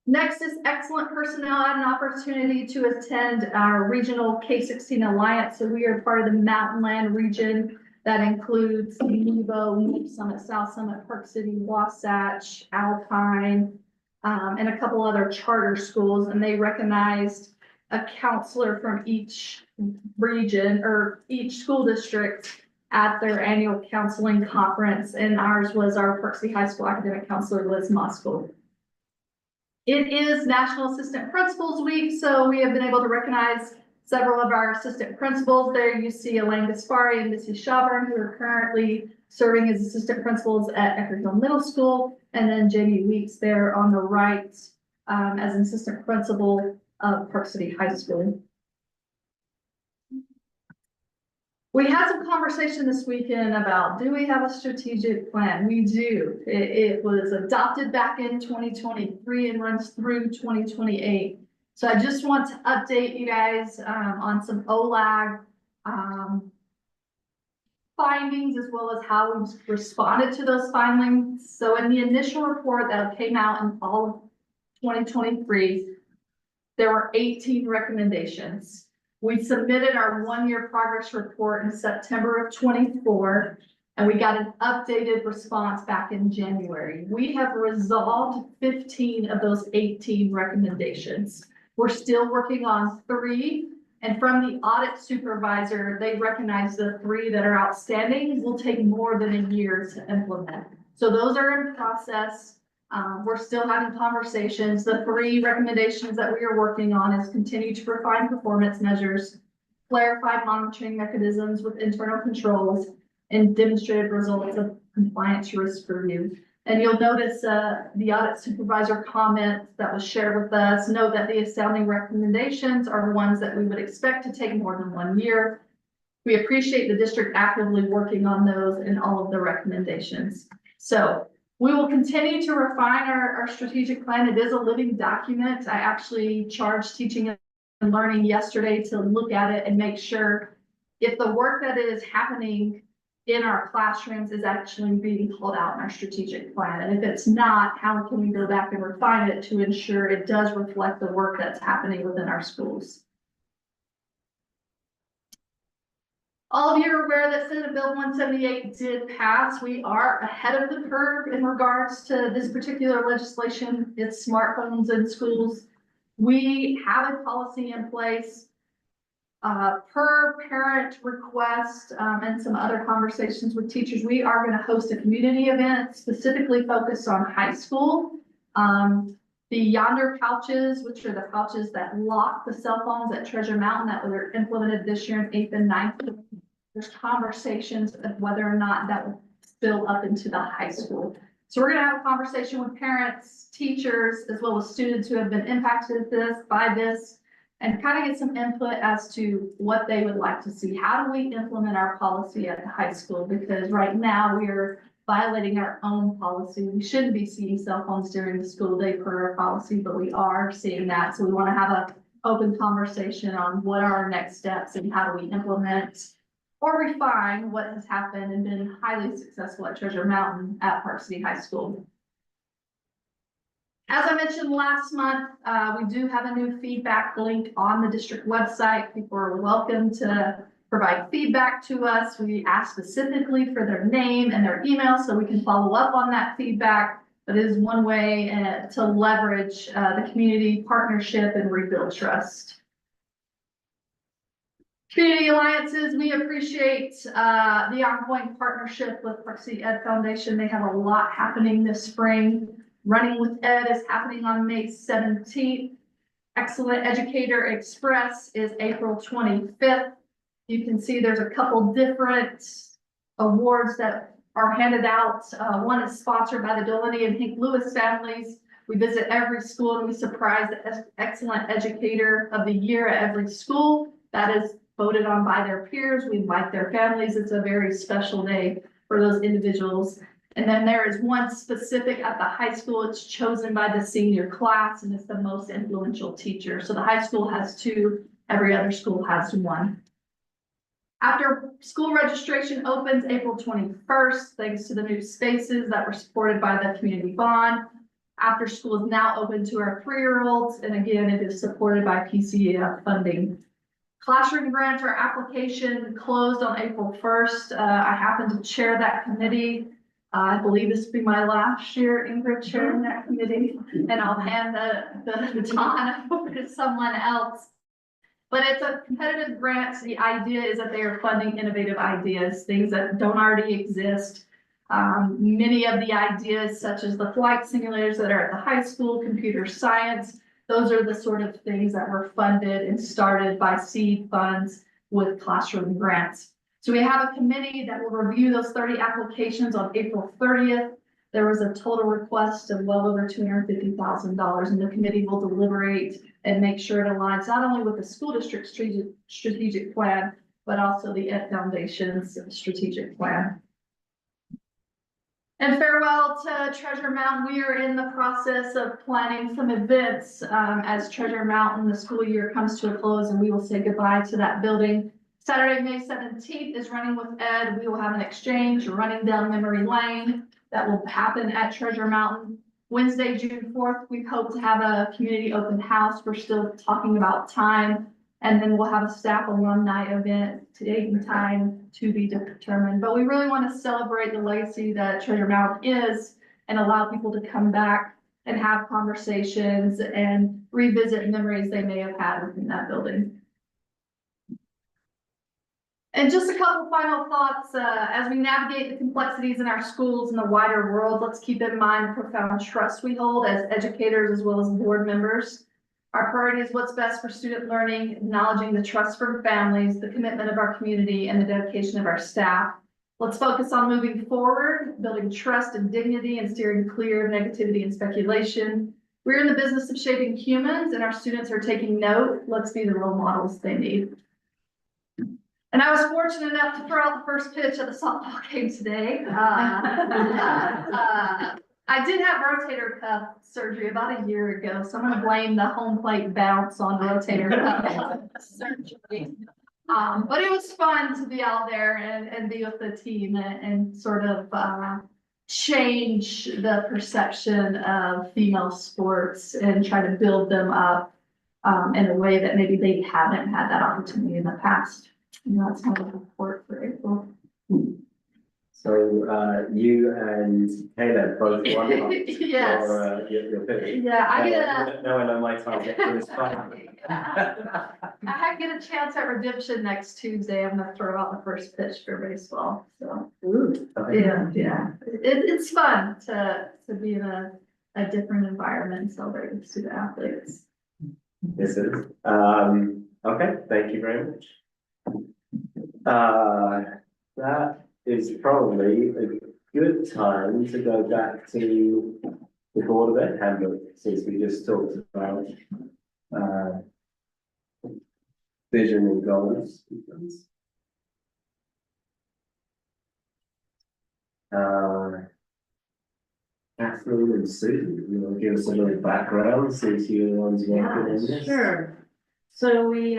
Next is excellent personnel. I had an opportunity to attend our regional K-16 Alliance. So we are part of the Mountainland region. That includes Nebo, Summit, South Summit, Park City, Wasatch, Alpine, and a couple other charter schools. And they recognized a counselor from each region or each school district at their annual counseling conference. And ours was our Park City High School academic counselor, Liz Moskell. It is National Assistant Principals Week, so we have been able to recognize several of our assistant principals. There you see Elaine Gaspari and Missy Schaubern, who are currently serving as assistant principals at Eckerd Hill Middle School, and then Jamie Weeks there on the right as an assistant principal of Park City High School. We had some conversation this weekend about, do we have a strategic plan? We do. It was adopted back in 2023 and runs through 2028. So I just want to update you guys on some OLAG findings as well as how we've responded to those findings. So in the initial report that came out in fall of 2023, there were 18 recommendations. We submitted our one-year progress report in September of 24, and we got an updated response back in January. We have resolved 15 of those 18 recommendations. We're still working on 3. And from the audit supervisor, they recognize the 3 that are outstanding will take more than a year to implement. So those are in process. We're still having conversations. The 3 recommendations that we are working on is continue to refine performance measures, clarify monitoring mechanisms with internal controls, and demonstrated results of compliance risk review. And you'll notice the audit supervisor comment that was shared with us, note that the astounding recommendations are ones that we would expect to take more than 1 year. We appreciate the district actively working on those and all of the recommendations. So we will continue to refine our strategic plan. It is a living document. I actually charged teaching and learning yesterday to look at it and make sure if the work that is happening in our classrooms is actually being called out in our strategic plan. And if it's not, how can we go back and refine it to ensure it does reflect the work that's happening within our schools? All of you are aware that Senate Bill 178 did pass. We are ahead of the curve in regards to this particular legislation. It's smartphones in schools. We have a policy in place. Per parent request and some other conversations with teachers, we are going to host a community event specifically focused on high school. The Yonder pouches, which are the pouches that lock the cell phones at Treasure Mountain that were implemented this year in 8th and 9th. There's conversations of whether or not that will spill up into the high school. So we're going to have a conversation with parents, teachers, as well as students who have been impacted by this. And kind of get some input as to what they would like to see. How do we implement our policy at the high school? Because right now we are violating our own policy. We shouldn't be seeing cell phones during the school day per our policy, but we are seeing that. So we want to have an open conversation on what are our next steps and how do we implement or refine what has happened and been highly successful at Treasure Mountain at Park City High School. As I mentioned last month, we do have a new feedback link on the district website. People are welcome to provide feedback to us. We ask specifically for their name and their email so we can follow up on that feedback. But it is one way to leverage the community partnership and rebuild trust. Community alliances, we appreciate the ongoing partnership with Park City Ed Foundation. They have a lot happening this spring. Running with Ed is happening on May 17th. Excellent Educator Express is April 25th. You can see there's a couple different awards that are handed out. One is sponsored by the Delaney and Hank Lewis families. We visit every school and we surprise the Excellent Educator of the Year at every school. That is voted on by their peers. We invite their families. It's a very special day for those individuals. And then there is one specific at the high school. It's chosen by the senior class and it's the most influential teacher. So the high school has 2, every other school has 1. After school registration opens April 21st, thanks to the new spaces that were supported by the community bond. After school is now open to our 3-year-olds. And again, it is supported by PCSD funding. Classroom grant or application closed on April 1st. I happen to chair that committee. I believe this will be my last year, Ingrid, chairing that committee, and I'll hand the baton over to someone else. But it's a competitive grant. The idea is that they are funding innovative ideas, things that don't already exist. Many of the ideas, such as the flight simulators that are at the high school, computer science, those are the sort of things that were funded and started by seed funds with classroom grants. So we have a committee that will review those 30 applications on April 30th. There was a total request of well over $250,000, and the committee will deliberate and make sure it aligns not only with the school district strategic plan, but also the Ed Foundation's strategic plan. And farewell to Treasure Mountain. We are in the process of planning some events as Treasure Mountain, the school year comes to a close, and we will say goodbye to that building. Saturday, May 17th is Running with Ed. We will have an exchange running down memory lane that will happen at Treasure Mountain. Wednesday, June 4th, we hope to have a community open house. We're still talking about time. And then we'll have a staff alumni event, date and time to be determined. But we really want to celebrate the legacy that Treasure Mountain is and allow people to come back and have conversations and revisit memories they may have had within that building. And just a couple final thoughts, as we navigate the complexities in our schools and the wider world, let's keep in mind the profound trust we hold as educators as well as board members. Our priority is what's best for student learning, acknowledging the trust from families, the commitment of our community, and the dedication of our staff. Let's focus on moving forward, building trust and dignity, and steering clear of negativity and speculation. We're in the business of shaping humans, and our students are taking note. Let's be the role models they need. And I was fortunate enough to throw out the first pitch of the softball game today. I did have rotator cuff surgery about a year ago, so I'm gonna blame the home plate bounce on rotator cuff surgery. But it was fun to be out there and be with the team and sort of change the perception of female sports and try to build them up in a way that maybe they haven't had that opportunity in the past. And that's my report for April. So, you and Caleb both won. Yes. Your pitch. Yeah, I get Now I know my target for this fight. I get a chance at redemption next Tuesday. I'm gonna throw out the first pitch for baseball, so. Yeah. It's fun to be in a different environment and celebrate with student athletes. This is, okay, thank you very much. That is probably a good time to go back to the Board of Ed handbook, since we just talked about vision and goals. Kathleen and Susan, you want to give us a little background since you're the ones working in this? Sure. So we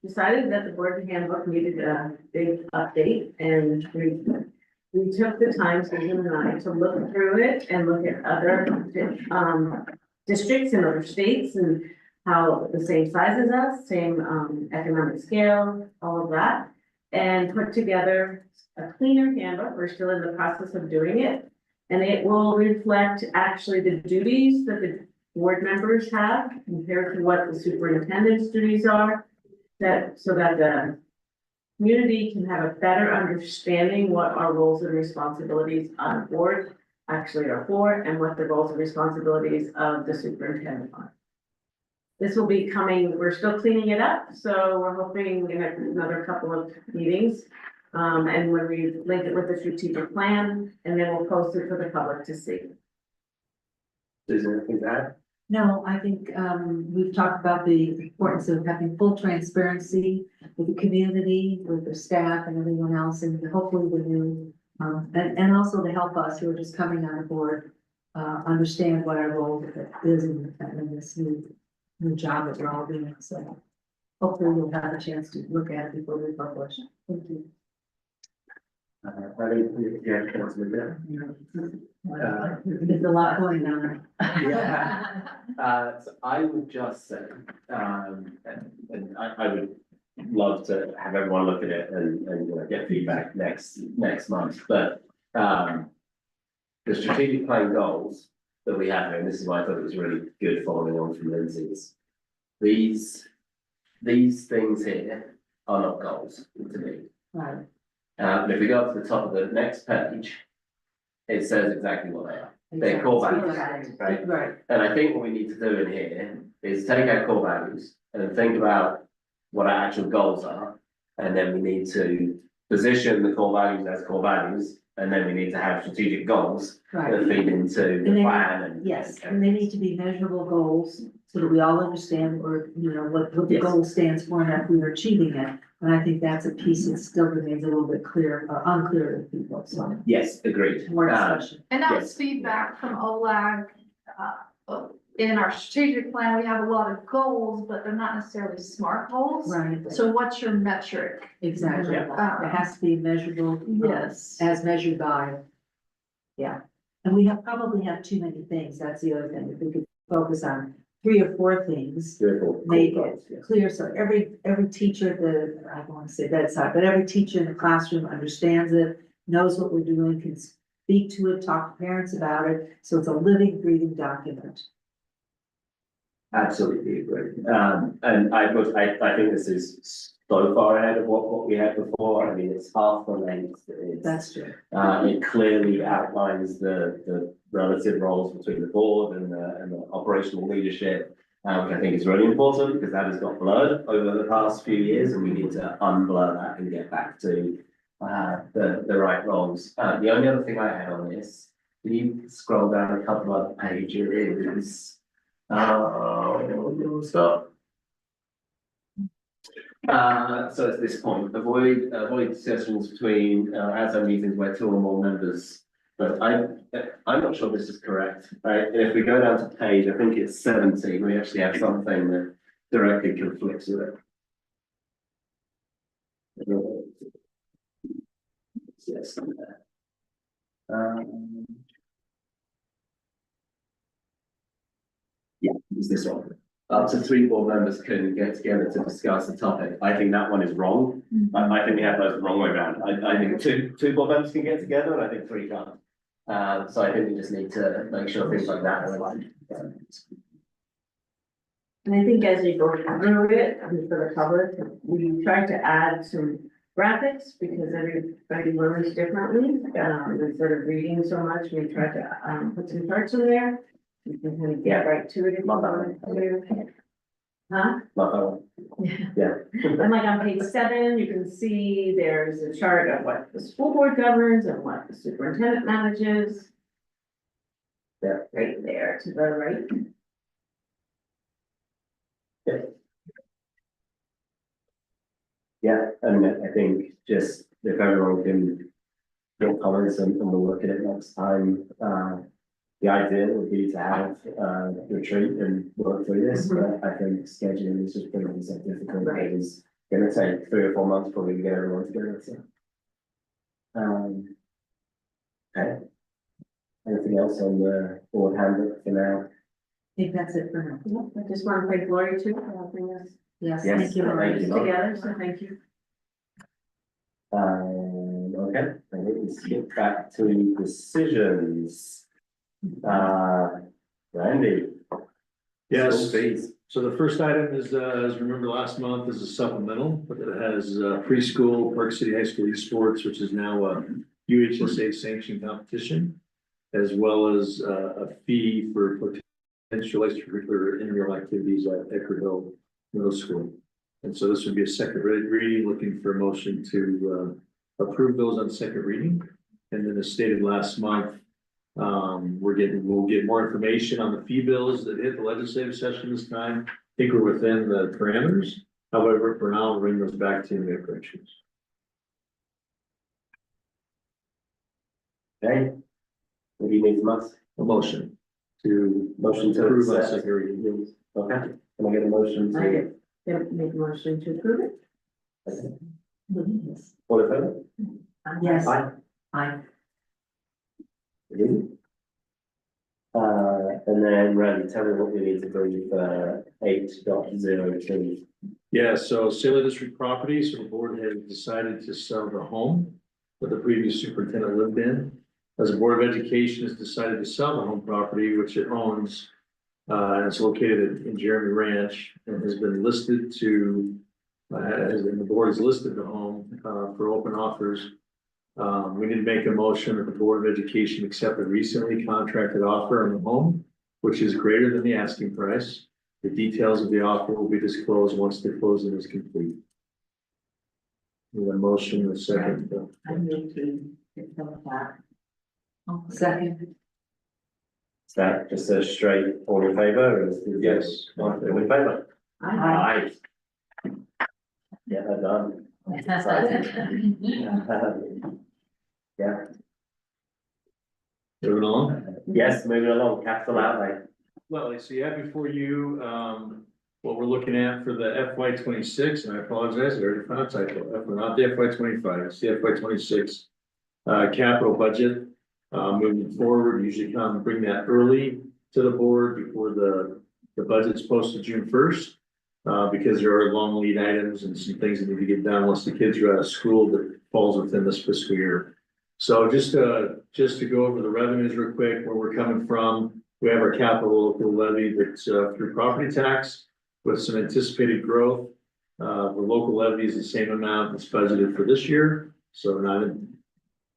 decided that the board handbook needed a big update, and we took the time, Susan and I, to look through it and look at other districts in other states and how the same size as us, same economic scale, all of that, and put together a cleaner handbook. We're still in the process of doing it, and it will reflect actually the duties that the board members have compared to what the superintendent's duties are, so that the community can have a better understanding what our roles and responsibilities on the board actually are for, and what the roles and responsibilities of the superintendent are. This will be coming, we're still cleaning it up, so we're hoping in another couple of meetings. And when we link it with the strategic plan, and then we'll post it for the public to see. Is there anything to add? No, I think we've talked about the importance of having full transparency with the community, with the staff and everyone else, and hopefully with you, and also to help us who are just coming on board, understand what our role is in this new job that we're all doing. So hopefully we'll have a chance to look at it before we publish. Thank you. I think, yeah, Councilor There's a lot going on. Yeah. So I would just say, and I would love to have everyone look at it and you know, get feedback next month, but the strategic plan goals that we have here, and this is why I thought it was really good following on from Lindsay's, these things here are not goals to me. Right. And if we go up to the top of the next page, it says exactly what they are. They're core values, right? Right. And I think what we need to do in here is take our core values and then think about what our actual goals are. And then we need to position the core values as core values. And then we need to have strategic goals that feed into the plan. Yes, and they need to be measurable goals so that we all understand or, you know, what the goal stands for and if we are achieving it. And I think that's a piece that still remains a little bit unclear to people, so. Yes, agreed. More discussion. And that was feedback from OLAG, in our strategic plan, we have a lot of goals, but they're not necessarily SMART goals. Right, So what's your metric? exactly. It has to be measurable. Yes. As measured by. Yeah, and we probably have too many things. That's the other thing. If we could focus on 3 or 4 things, make it clear. So every teacher, I don't want to say bedside, but every teacher in the classroom understands it, knows what we're doing, can speak to it, talk to parents about it. So it's a living, breathing document. Absolutely agree. And I think this is so far ahead of what we had before. I mean, it's half the length. That's true. It clearly outlines the relative roles between the board and the operational leadership, which I think is really important because that has got blurred over the past few years, and we need to unblur that and get back to the right roles. The only other thing I had on this, can you scroll down a couple of pages? Stop. So at this point, avoid discussions between outside meetings where 2 or more members. But I'm not sure this is correct, right? And if we go down to page, I think it's 17, we actually have something that directly conflicts with it. Yes. Yeah, it's this one. Up to 3 board members can get together to discuss the topic. I think that one is wrong. I think we have those the wrong way around. I think two board members can get together, and I think 3 can't. So I think we just need to make sure things like that are aligned. And I think as you go through it, I mean, for the public, we tried to add some graphics because everybody learns differently. Instead of reading so much, we tried to put some charts in there. You can kind of get right to it if you want to. Huh? Yeah. And like on page 7, you can see there's a chart of what the school board governs and what the superintendent manages. Yeah. Right there to the right. Yeah. Yeah, and I think just if everyone can get comments and we'll look at it next time. The idea would be to have a retreat and work through this, but I think scheduling is just proving so difficult. Right. It's gonna take 3 or 4 months probably to get everyone together, so. Okay. Anything else on the board handbook for now? I think that's it for now. I just want to thank Gloria too for helping us. Yes, Yes, thank you. thank you, Laura. Together, so thank you. Okay, I think we skip back to decisions. Randy. Yes. School fees. So the first item is, as you remember last month, is a supplemental, but it has preschool, Park City High School esports, which is now a UHSA sanctioned competition, as well as a fee for potential extracurricular intramural activities at Eckerville Middle School. And so this would be a second reading, looking for a motion to approve those on second reading. And then as stated last month, we'll get more information on the fee bills that hit the legislative session this time. I think we're within the parameters. However, for now, we'll bring those back to you and make corrections. Okay. What do you need from us? A motion To approve on accept. second reading. Okay, can I get a motion I to? make a motion to approve it. All in favor? Yes. Aye. Aye. And then Randy, tell me what we need to do for 8.02. Yeah, so sale of district property, so the board has decided to sell the home that the previous superintendent lived in. As the Board of Education has decided to sell the home property, which it owns. And it's located in Jeremy Ranch and has been listed to, and the board has listed the home for open offers. We need to make a motion that the Board of Education accept a recently contracted offer on the home, which is greater than the asking price. The details of the offer will be disclosed once the closing is complete. Need a motion and a second. I need to accept that. Second. Is that just a straight all in favor? Or is it- Yes. All in favor? Aye. Yeah, that's done. Yeah. Moving on. Yes, moving along, capital outlay. Well, so you have before you, what we're looking at for the FY 26, and I apologize, I already found a typo, not the FY 25, it's the FY 26 capital budget. Moving forward, usually come bring that early to the board before the budget's posted June 1st. Because there are long lead items and some things that need to get done once the kids are out of school that falls within this fiscal year. So just to go over the revenues real quick, where we're coming from, we have our capital local levy that's through property tax with some anticipated growth. The local levy is the same amount that's budgeted for this year, so we're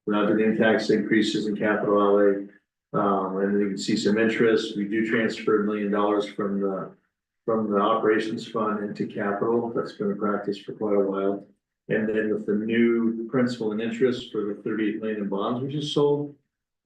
not doing any tax increases in capital outlay. And then you can see some interest. We do transfer $1 million from the operations fund into capital. That's been a practice for quite a while. And then with the new principal and interest for the 38 million in bonds we just sold,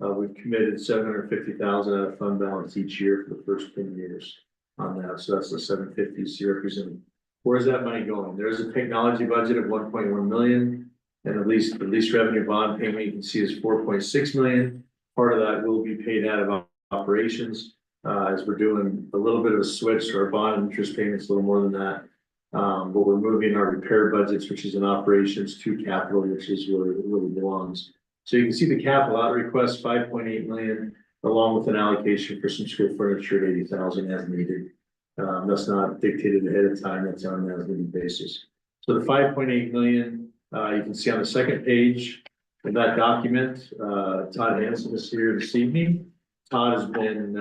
we've committed 750,000 out of fund balance each year for the first 10 years on that. So that's the 750 representing. Where's that money going? There's a technology budget of 1.1 million, and the least revenue bond payment you can see is 4.6 million. Part of that will be paid out of operations. As we're doing a little bit of a switch to our bond interest payments, a little more than that. But we're moving our repair budgets, which is in operations, to capital, which is where it really belongs. So you can see the capital out request 5.8 million, along with an allocation for some school furniture at 80,000 as needed. That's not dictated ahead of time, that's on an as needed basis. So the 5.8 million, you can see on the second page of that document. Todd Hansen is here this evening. Todd has been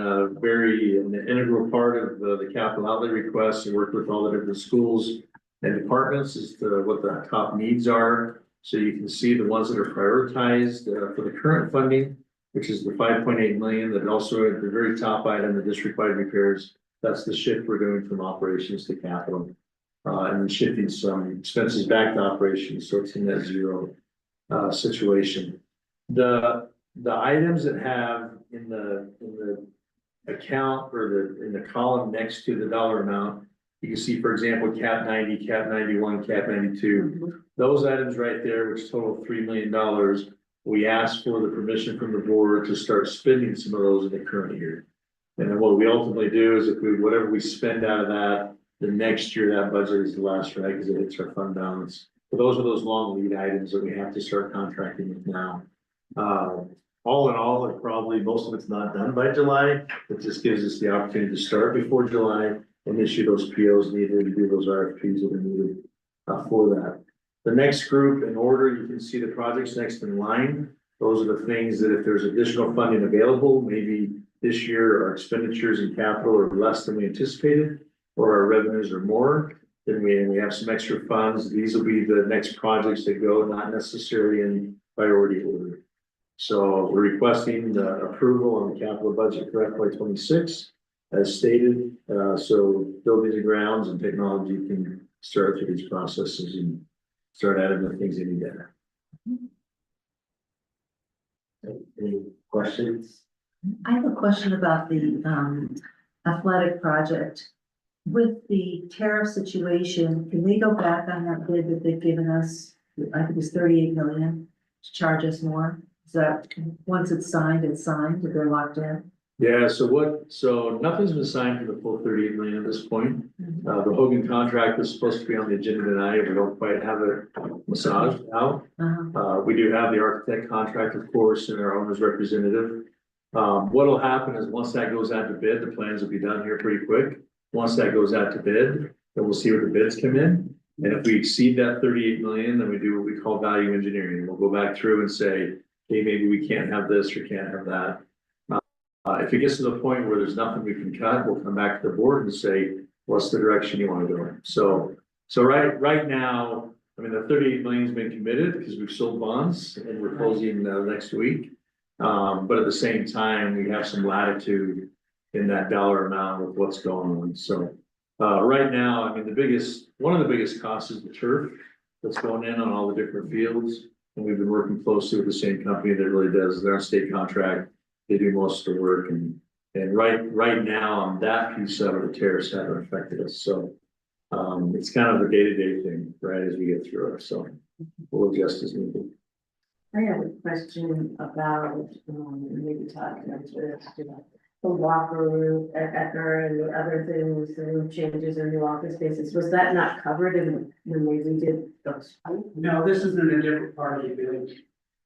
very an integral part of the capital outlay requests and worked with all the different schools and departments as to what the top needs are. So you can see the ones that are prioritized for the current funding, which is the 5.8 million, that also at the very top item, the district-wide repairs. That's the shift we're doing from operations to capital, and shifting some expenses back to operations. So it's in that zero situation. The items that have in the account or in the column next to the dollar amount, you can see, for example, cap 90, cap 91, cap 92. Those items right there, which total $3 million, we asked for the permission from the board to start spending some of those in the current year. And then what we ultimately do is whatever we spend out of that, the next year that budget is the last, right? Because it hits our fund balance. But those are those long lead items that we have to start contracting with now. All in all, probably most of it's not done by July. It just gives us the opportunity to start before July and issue those POs needed and do those RFPs that are needed for that. The next group in order, you can see the projects next in line. Those are the things that if there's additional funding available, maybe this year our expenditures in capital are less than we anticipated, or our revenues are more, then we have some extra funds. These will be the next projects that go, not necessarily in priority order. So we're requesting the approval on the capital budget for FY 26 as stated. So buildings and grounds and technology can start through these processes and start adding the things they need there. Any questions? I have a question about the athletic project. With the tariff situation, can they go back on that bid that they've given us? I think it was 38 million to charge us more. Is that once it's signed, if they're locked in? Yeah, so nothing's been signed for the full 38 million at this point. The Hogan contract is supposed to be on the agenda tonight. We don't quite have it massaged out. We do have the architect contract, of course, and our owner's representative. What'll happen is once that goes out to bid, the plans will be done here pretty quick. Once that goes out to bid, then we'll see what the bids come in. And if we exceed that 38 million, then we do what we call value engineering. We'll go back through and say, hey, maybe we can't have this or can't have that. If it gets to the point where there's nothing we can cut, we'll come back to the board and say, what's the direction you want to go in? So right now, I mean, the 38 million has been committed because we've sold bonds and we're closing next week. But at the same time, we have some latitude in that dollar amount with what's going on. So right now, I mean, one of the biggest costs is the turf that's going in on all the different fields. And we've been working closely with the same company that really does their state contract. They do most of the work, and right now on that piece of it, the tariffs haven't affected us. So it's kind of a day-to-day thing, right, as we get through it. So we'll adjust as needed. I have a question about maybe talking about the locker room at Ecker and the other things, the room changes and new office spaces, was that not covered in when they redid those? No, this is in a different part of the building.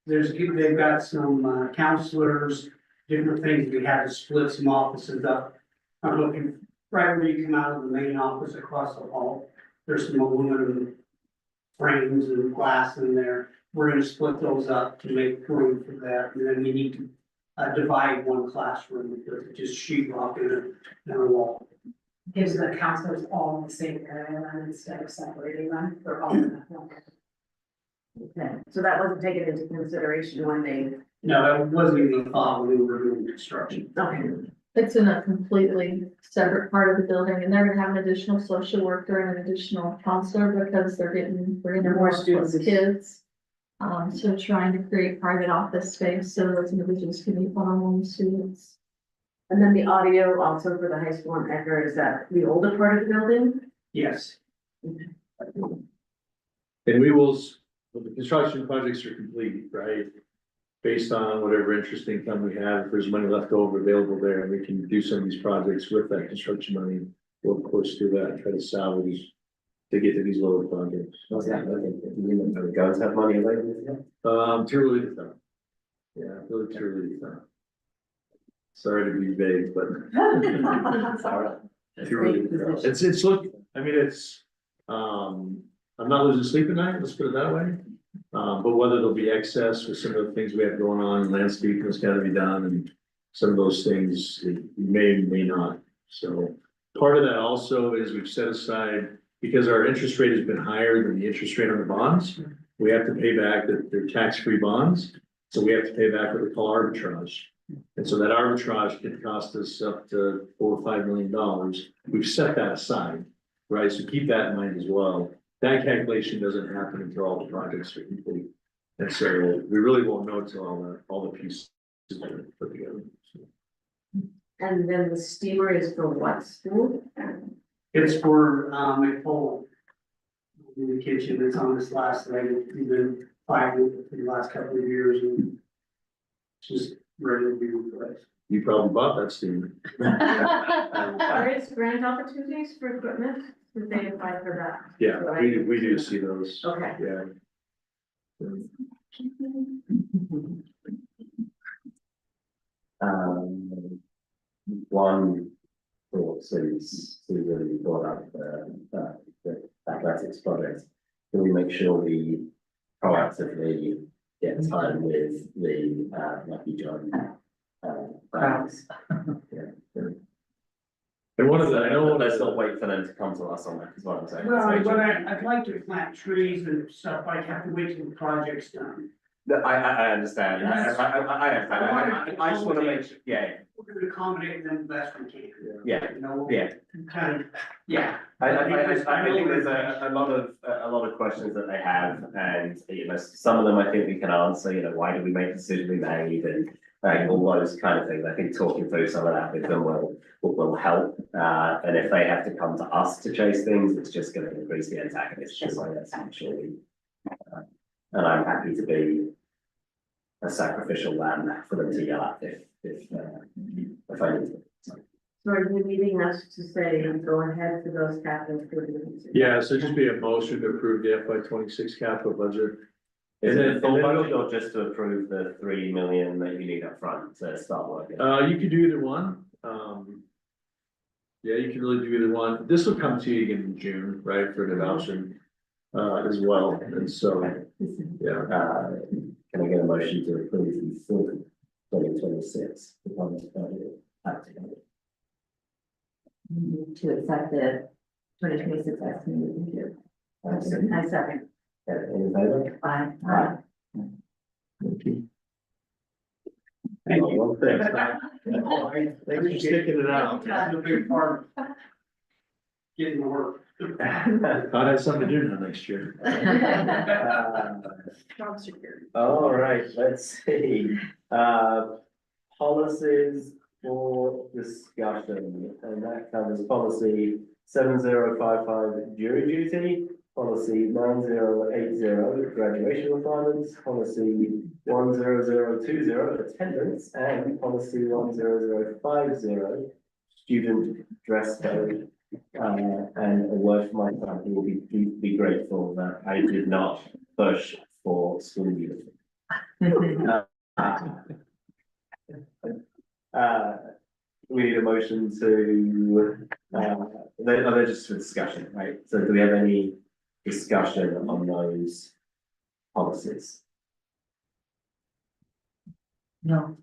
They've got some counselors, different things, we had to split some offices up. I'm looking, right where you come out of the main office across the hall, there's some aluminum frames and glass in there. We're gonna split those up to make room for that, and then we need to divide one classroom, with just sheetrock in a wall. Gives the counselors all in the same area and instead of separating them, they're all in that one. Okay, so that wasn't taken into consideration when they, No, that wasn't even a thought when we were doing construction. okay. It's in a completely separate part of the building, and they're gonna have an additional social worker and an additional counselor because we're getting More more students. kids. So trying to create private office space so those individuals can be one-on-one with students. And then the audio also for the high school in Ecker, is that the older part of the building? Yes. And we will, when the construction projects are complete, right? Based on whatever interest income we have, if there's money left over available there, and we can do some of these projects with that construction money. We'll of course do that, and try to salvage to get to these lower projects. What's that looking for? You know, the guys have money available? Too early to tell. Yeah, really too early to tell. Sorry to be vague, but. Too early to tell. It's look, I mean, it's, I'm not losing sleep at night, let's put it that way. But whether there'll be excess with some of the things we have going on, landscaping that's gotta be done, and some of those things, it may not. So part of that also is we've set aside, because our interest rate has been higher than the interest rate on the bonds, we have to pay back they're tax-free bonds. So we have to pay back what we call arbitrage. And so that arbitrage can cost us up to $4 or $5 million. We've set that aside, right? So keep that in mind as well. That calculation doesn't happen until all the projects are complete. And so we really won't know until all the pieces are put together. And then the steamer is for what school? It's for, McPole. In the kitchen, it's on this last leg, we've been fighting for the last couple of years and it's just ready to be replaced. You probably bought that steamer. Are there grant opportunities for equipment? Did they apply for that? Yeah, we do see those. Okay. Yeah. One thought, Sue's really brought up the athletics project. Can we make sure we proactively get time with the Lucky John bands? And one of the, I know, let's not wait for them to come to us on that, is what I'm saying. Well, I'd like to plant trees and stuff, I have to wait till the project's done. I understand. I understand. I just want to make sure, yeah. We're gonna accommodate them the best we can. Yeah, You know, yeah. kind of, yeah. I think there's a lot of questions that they have, and you know, some of them I think we can answer. You know, why did we make the decision we made, and all those kind of things. I think talking through some of that with them will help. And if they have to come to us to chase things, it's just going to increase the antagonist. Just like that's actually. And I'm happy to be a sacrificial lamb for them to yell at if I need to. So are you needing us to say, go ahead for those capital improvements? yeah, so just be a motion to approve the FY26 capital budget. Is it a full then budget or just to approve the 3 million that you need up front to start working? You could do either one. Yeah, you can really do either one. This will come to you again in June, right, for an adoption as well. And so, yeah. Can I get a motion to approve the full 2026? To accept the 2026 estimate. I second. In favor? Aye. Thank you. Thank you. Thanks for sticking it out. That's a big part of getting to work. I'd have something to do now next year. Job security. All right, let's see. Policies for discussion, and that covers policy 7055 jury duty, policy 9080, graduation requirements, policy 10020, attendance, and policy 10050, student dress code. And a word for my son, who will be grateful that I did not push for school uniform. We need a motion to, they're just for discussion, right? So do we have any discussion on those policies? No.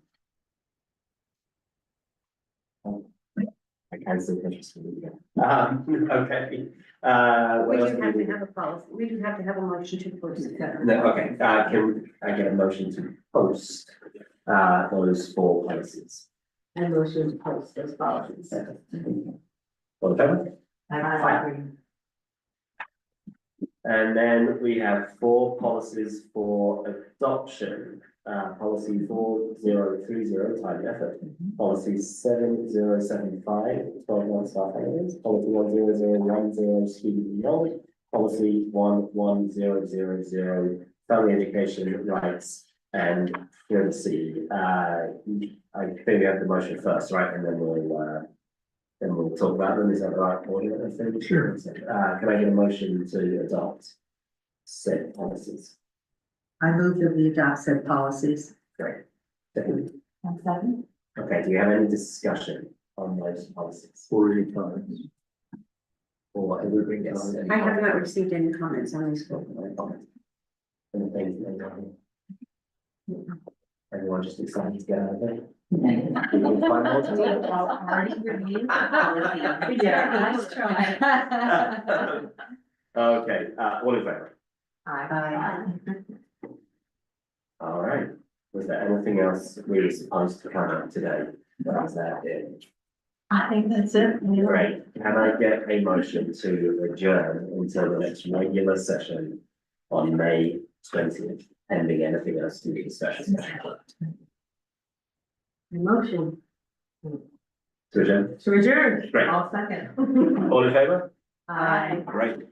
I can see interest in it. Okay. We What else do do have we to need? have a policy, we do have to have a motion to post. No, okay, can I get a motion to post, those 4 policies? And motion to post those policies. All in favor? Aye. And then we have 4 policies for adoption. Policy 4030, time and effort. Policy 7075, 12 months staff hours. Policy 10010, student enrollment. Policy 11000, family education rights and privacy. I think we have the motion first, right? And then we'll talk about them. Is that the right order? I think. Sure. Can I get a motion to adopt said policies? I move that we adopt said policies. Great. Second. Second. Okay, do you have any discussion on those policies? For any times. Or everybody else? I have not received any comments on these. Anything? Everyone just excited to get out of there? Already reviewed. Yeah, nice try. Okay, all in favor? Aye. All right, was there anything else we were supposed to cover today? Was that it? I think that's it. Great, can I get a motion to adjourn until the next regular session on May 20th, pending anything else to be discussed? Motion. To adjourn? To adjourn. Great. All second. All in favor? Aye. Great.